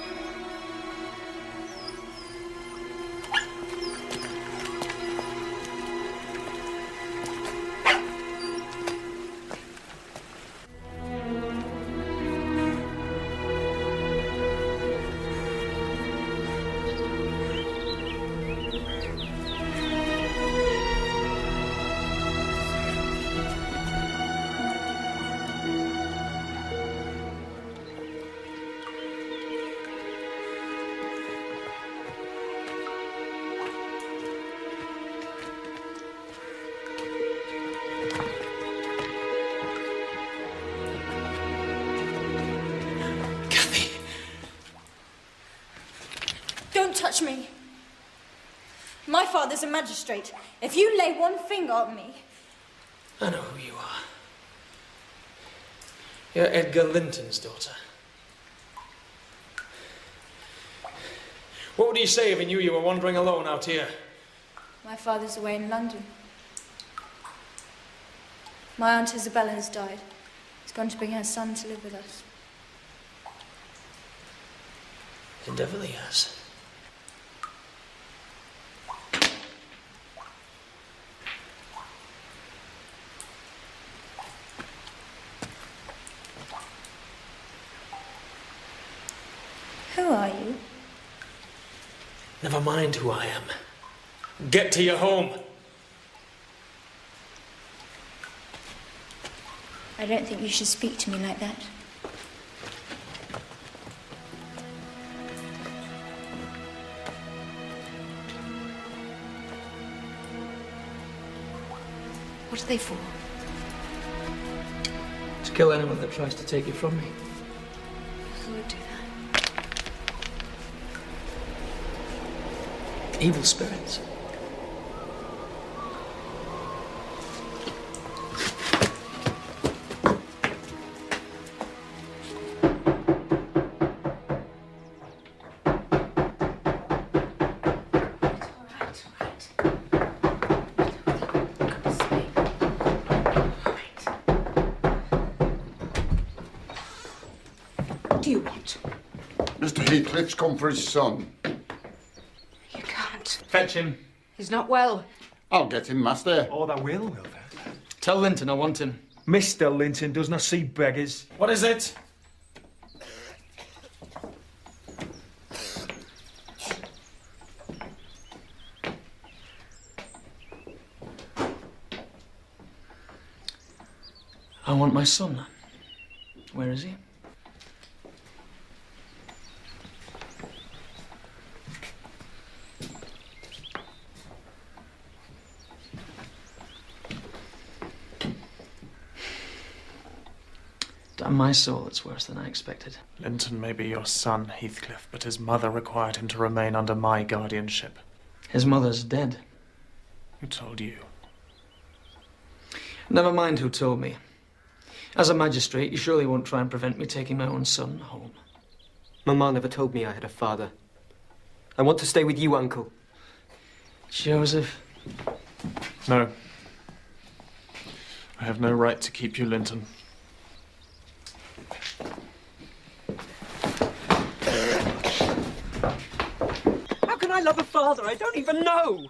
Don't touch me. My father's a magistrate. If you lay one finger on me...
I know who you are. You're Edgar Linton's daughter. What would he say if he knew you were wandering alone out here?
My father's away in London. My Aunt Isabella has died. He's gone to bring her son to live with us.
The devil he has.
Who are you?
Never mind who I am. Get to your home.
I don't think you should speak to me like that.
What are they for?
To kill anyone that tries to take it from me.
Who would do that?
Evil spirits.
What do you want?
Mr. Heathcliff's come for his son.
You can't.
Fetch him.
He's not well.
I'll get him, master.
Oh, that will there.
Tell Linton I want him.
Mr. Linton does not see beggars.
What is it? I want my son. Where is he? Damn my soul, it's worse than I expected. Linton may be your son, Heathcliff, but his mother required him to remain under my guardianship. His mother's dead. Who told you? Never mind who told me. As a magistrate, you surely won't try and prevent me taking my own son home.
Mamma never told me I had a father. I want to stay with you, Uncle.
Joseph. No. I have no right to keep you, Linton.
How can I love a father I don't even know?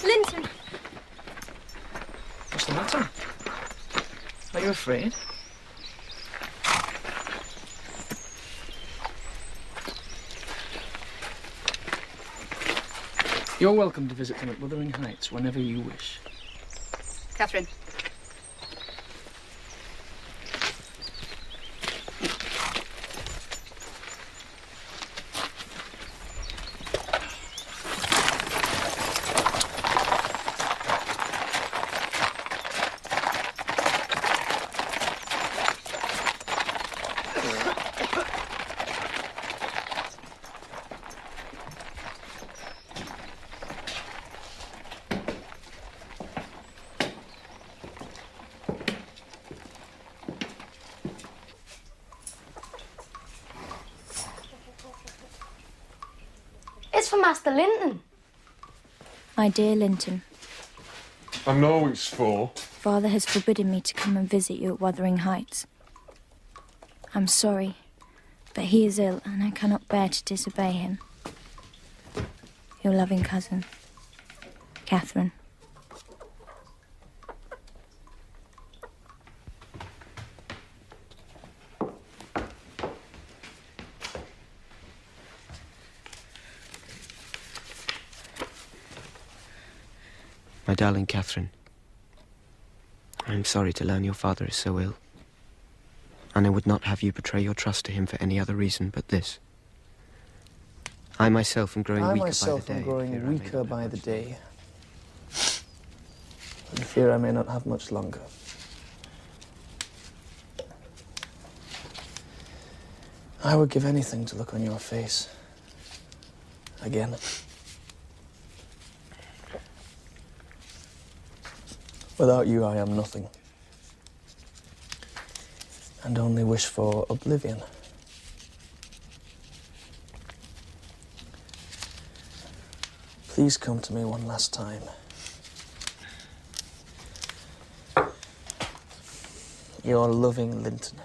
Linton.
What's the matter? Are you afraid? You're welcome to visit them at Wuthering Heights whenever you wish.
Catherine.
It's for Master Linton. My dear Linton.
I know it's for.
Father has forbidden me to come and visit you at Wuthering Heights. I'm sorry, but he is ill and I cannot bear to disobey him. Your loving cousin, Catherine.
My darling Catherine, I'm sorry to learn your father is so ill. And I would not have you betray your trust to him for any other reason but this. I myself am growing weaker by the day.
I fear I may not have much longer. I would give anything to look on your face again. Without you, I am nothing. And only wish for oblivion. Please come to me one last time. Your loving Linton.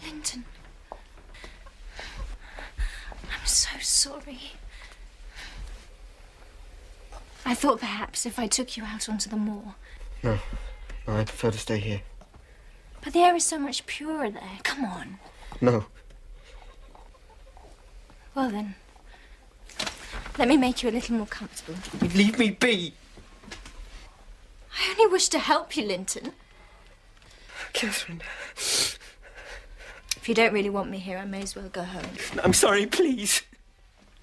Linton. I'm so sorry. I thought perhaps if I took you out onto the moor.
No, I prefer to stay here.
But the air is so much purer there. Come on.
No.
Well then, let me make you a little more comfortable.
Leave me be!
I only wish to help you, Linton.
Catherine.
If you don't really want me here, I may as well go home.
I'm sorry, please.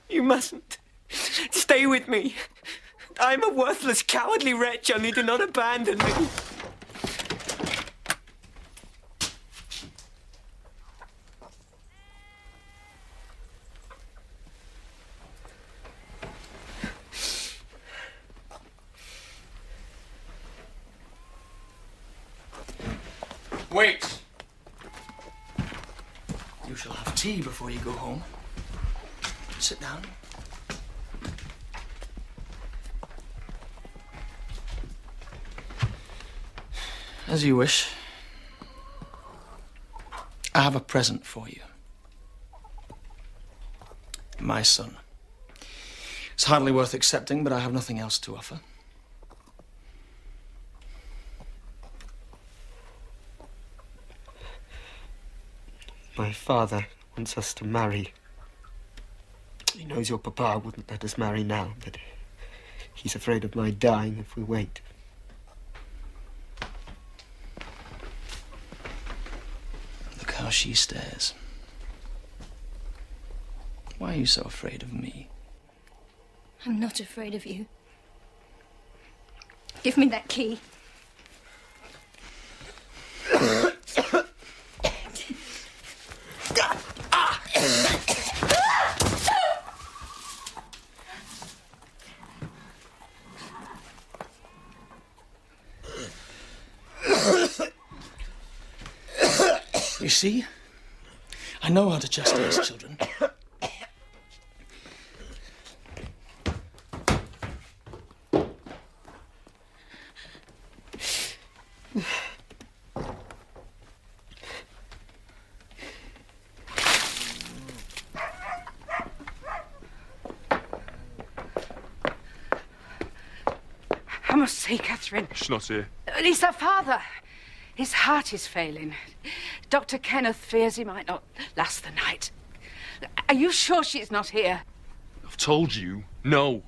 You mustn't. Stay with me. I'm a worthless, cowardly wretch, only do not abandon me.
Wait! You shall have tea before you go home. Sit down. As you wish. I have a present for you. My son. It's hardly worth accepting, but I have nothing else to offer.
My father wants us to marry. He knows your papa wouldn't let us marry now, but he's afraid of my dying if we wait.
Look how she stares. Why are you so afraid of me?
I'm not afraid of you. Give me that key.
You see? I know how to chastise children.
I must say, Catherine.
She's not here.
He's her father. His heart is failing. Dr. Kenneth fears he might not last the night. Are you sure she's not here?
I've told you, no.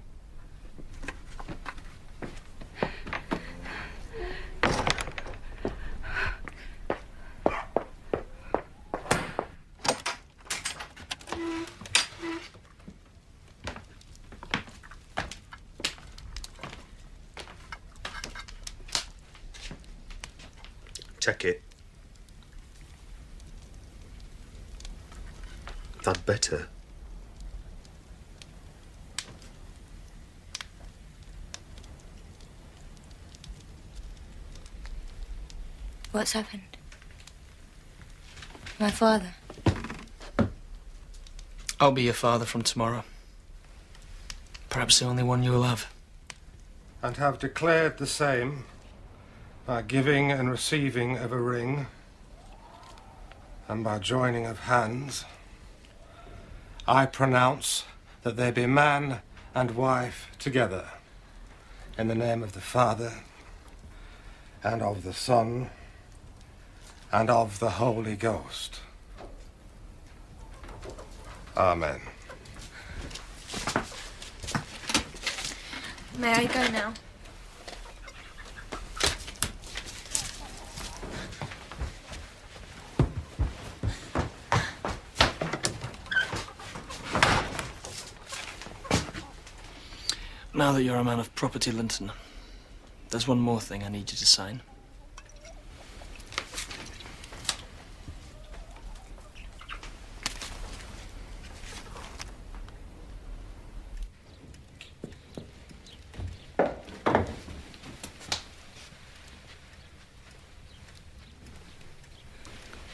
Take it. I'd better.
What's happened? My father.
I'll be your father from tomorrow. Perhaps the only one you will have.
And have declared the same by giving and receiving of a ring, and by joining of hands, I pronounce that they be man and wife together, in the name of the Father, and of the Son, and of the Holy Ghost. Amen.
May I go now?
Now that you're a man of property, Linton, there's one more thing I need you to sign.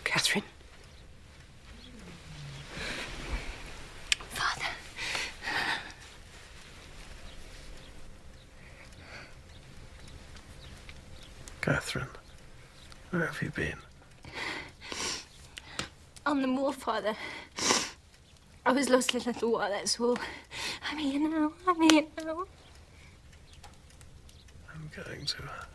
Catherine?
Father.
Catherine, where have you been?
On the moor, Father. I was lost a little while, that's all. I'm here now. I'm here now.
I'm going to her.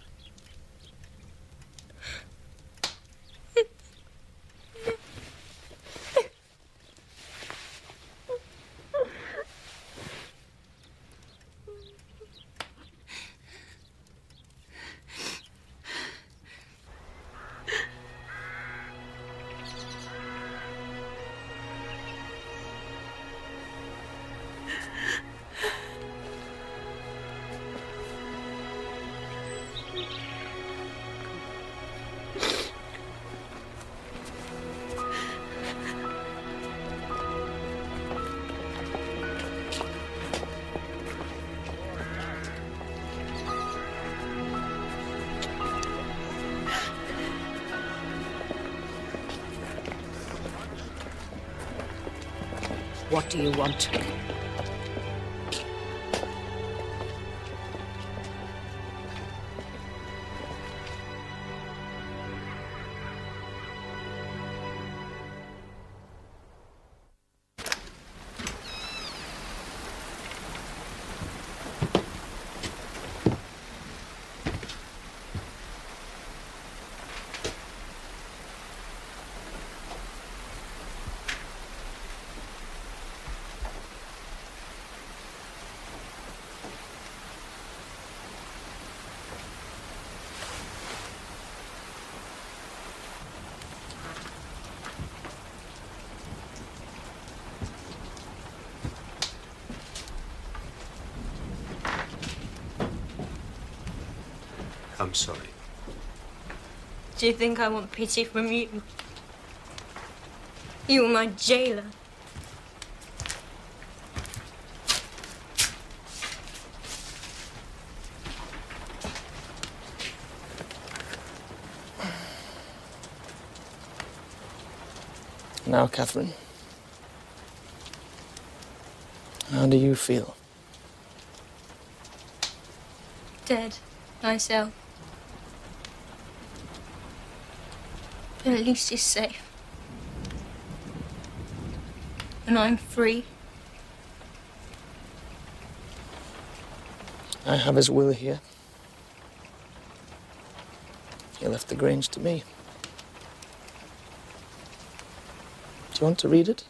What do you want?
I'm sorry.
Do you think I want pity from you? You were my jailer.
Now, Catherine, how do you feel?
Dead, myself. But at least he's safe. And I'm free.
I have his will here. He left the Grange to me. Do you want to read it?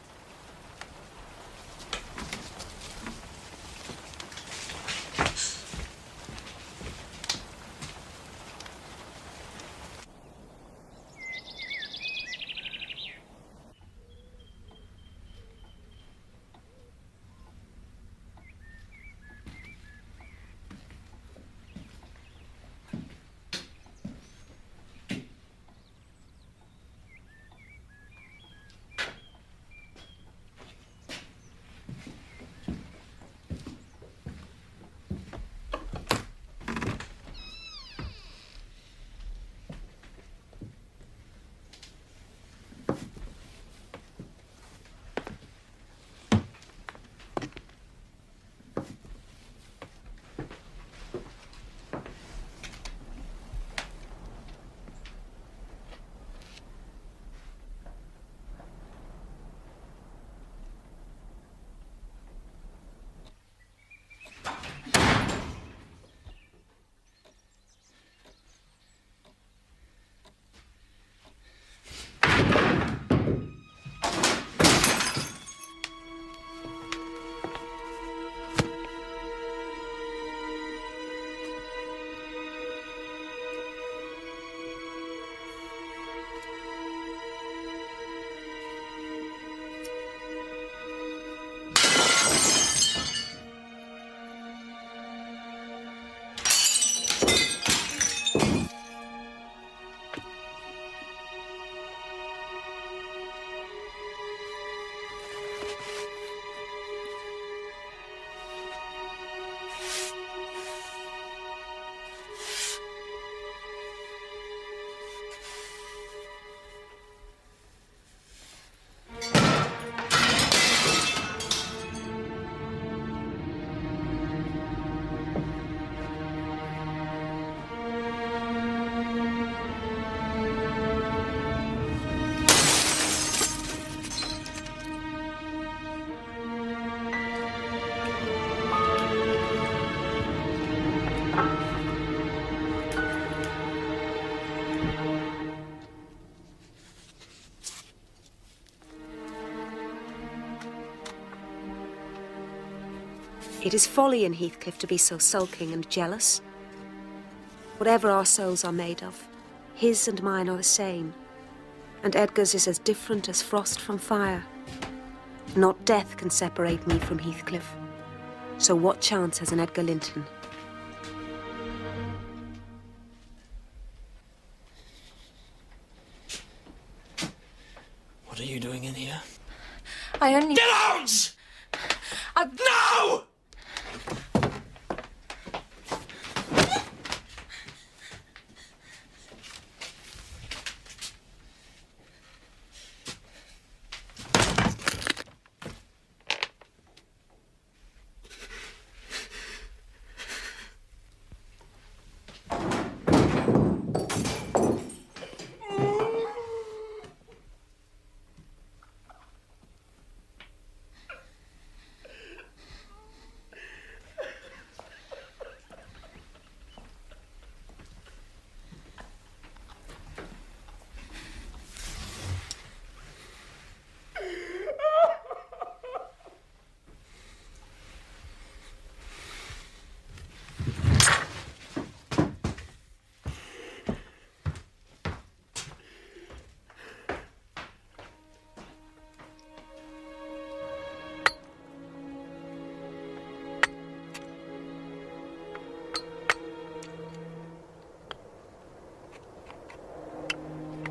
It is folly in Heathcliff to be so sulking and jealous. Whatever our souls are made of, his and mine are the same, and Edgar's is as different as frost from fire. Not death can separate me from Heathcliff. So what chance has an Edgar Linton?
What are you doing in here?
I only...
Get out! No!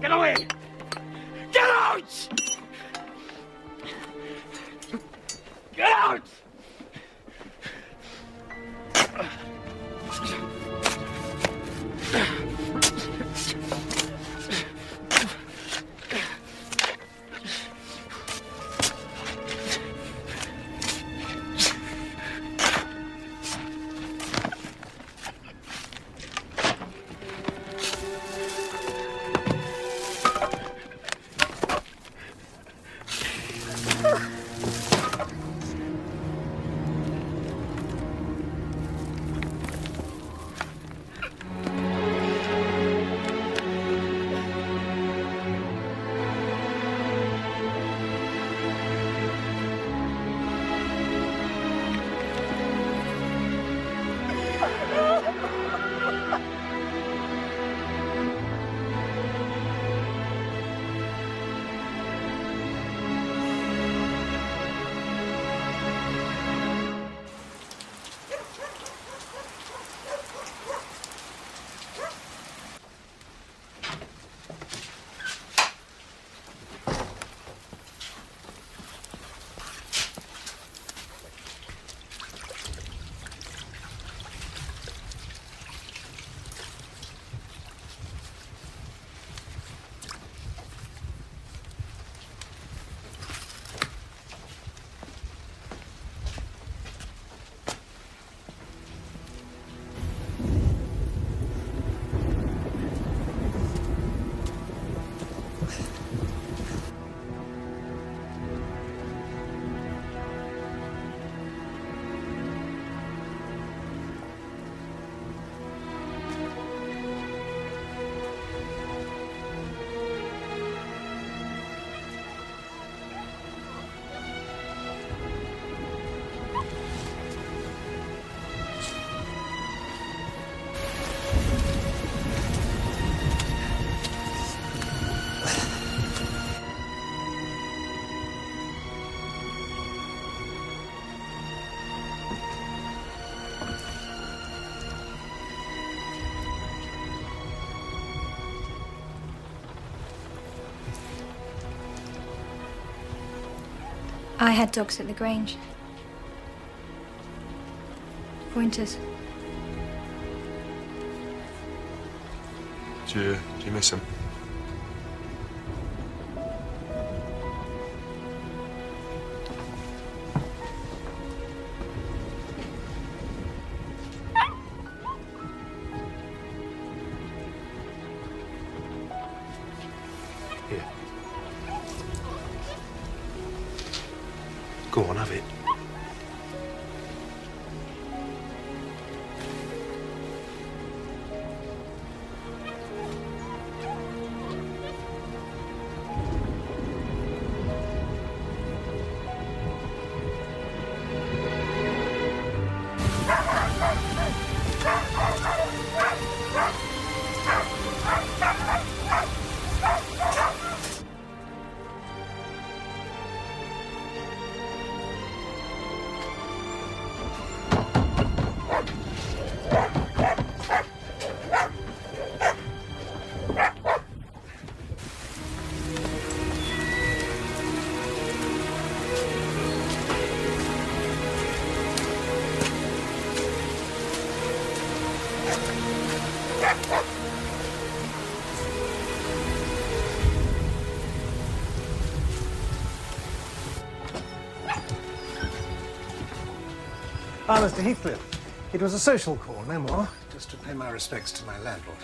Get away! Get out! Get out!
I had dogs at the Grange. Pointers.
Do you miss him?
Here. Go on, have it.
Ah, Mr. Heathcliff. It was a social call, no more. Just to pay my respects to my landlord.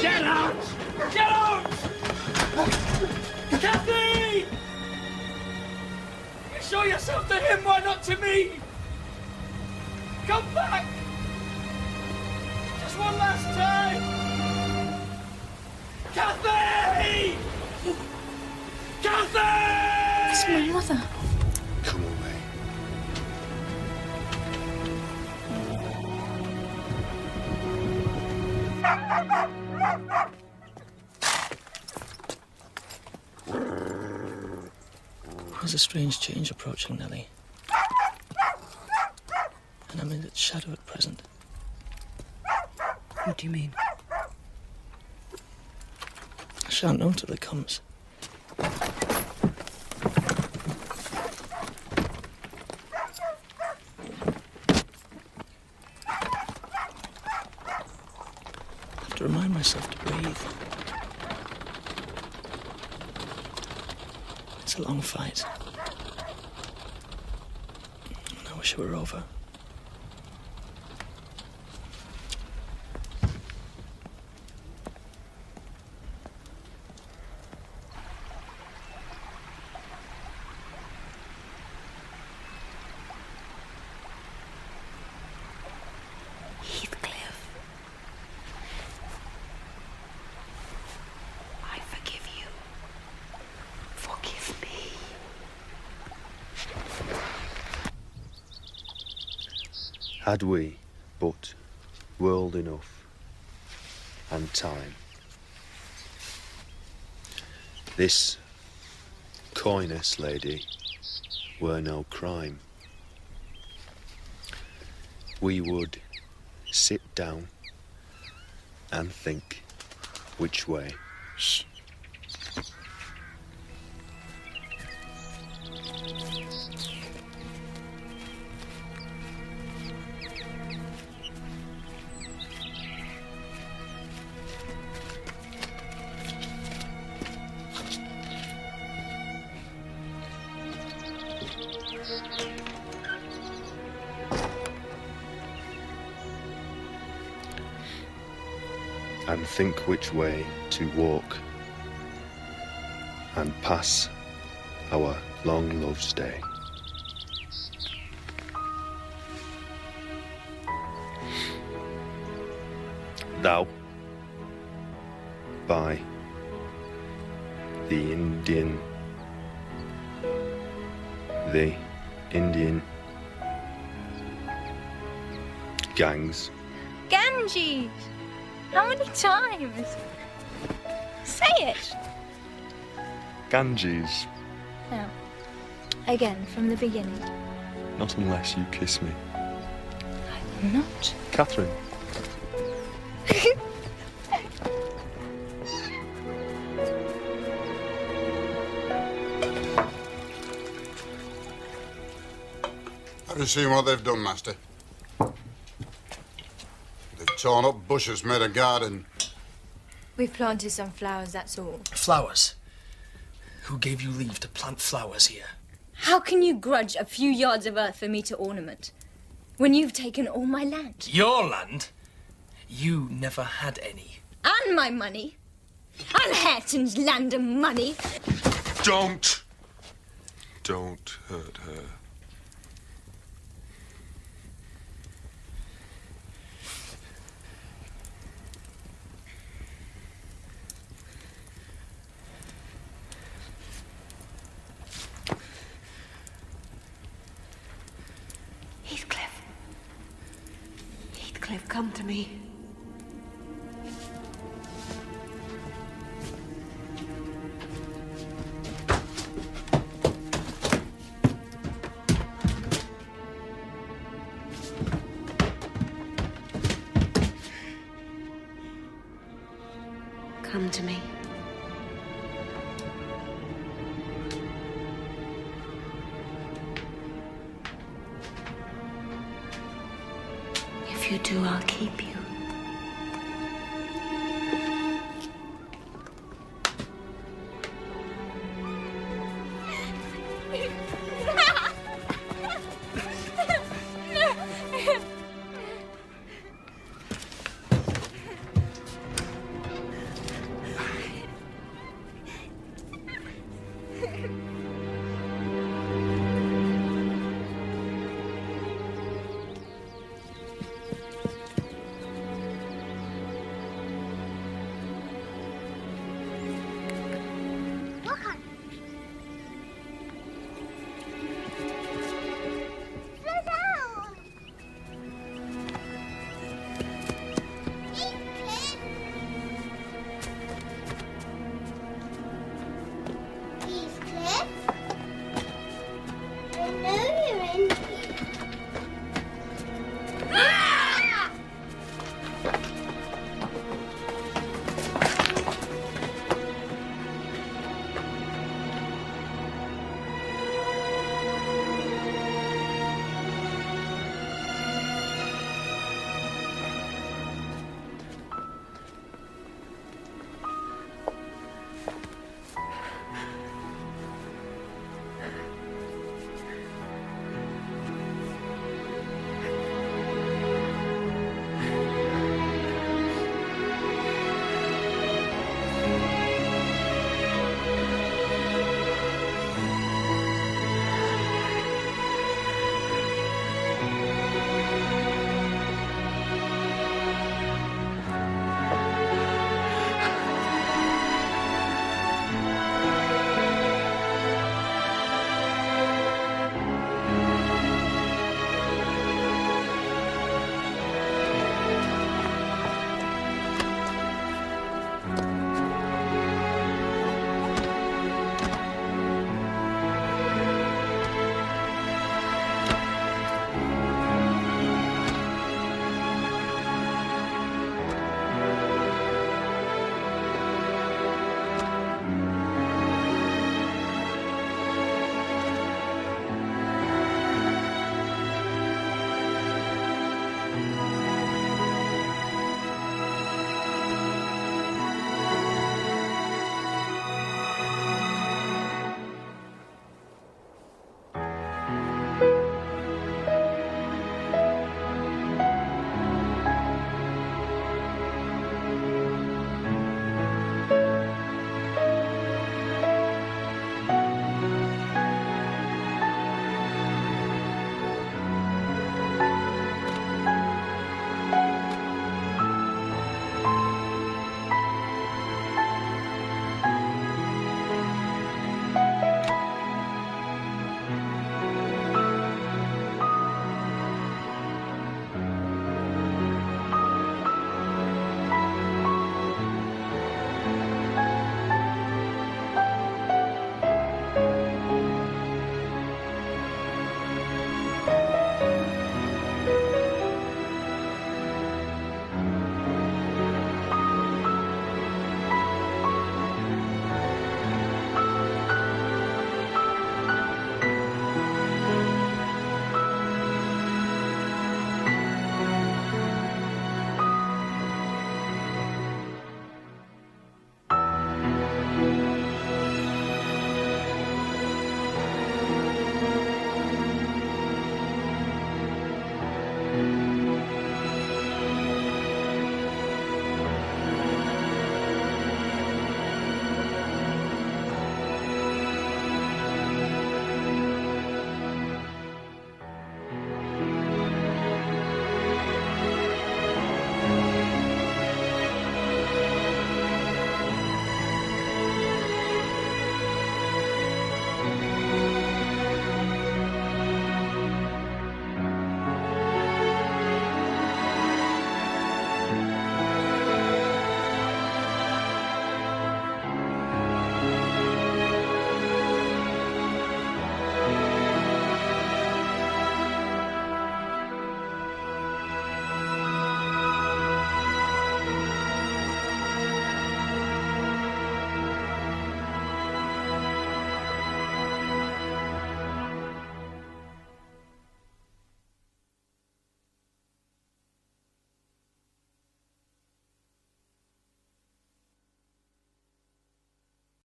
Get out! Get out! Kathy! You show yourself to him, why not to me? Come back! Just one last time! Kathy! Kathy!
It's my mother.
Come on, mate.
There's a strange change approaching, Nellie. And I'm in its shadow at present.
What do you mean?
I shan't know till it comes. I have to remind myself to breathe. It's a long fight. And I wish it were over.
Had we but world enough and time, this coyness, lady, were no crime. We would sit down and think which way.
Shh.
And think which way to walk and pass our long love's day. Thou, by the Indian gangs.
Ganges! How many times? Say it!
Ganges.
Now, again, from the beginning.
Not unless you kiss me.
I'm not.
Catherine.
Have you seen what they've done, Master? They've torn up bushes, made a garden.
We've planted some flowers, that's all.
Flowers? Who gave you leave to plant flowers here?
How can you grudge a few yards of earth for me to ornament, when you've taken all my land?
Your land? You never had any.
And my money. And Hareton's land and money.
Don't hurt her.
Heathcliff.
Heathcliff, come to me. Come to me. If you do, I'll keep you.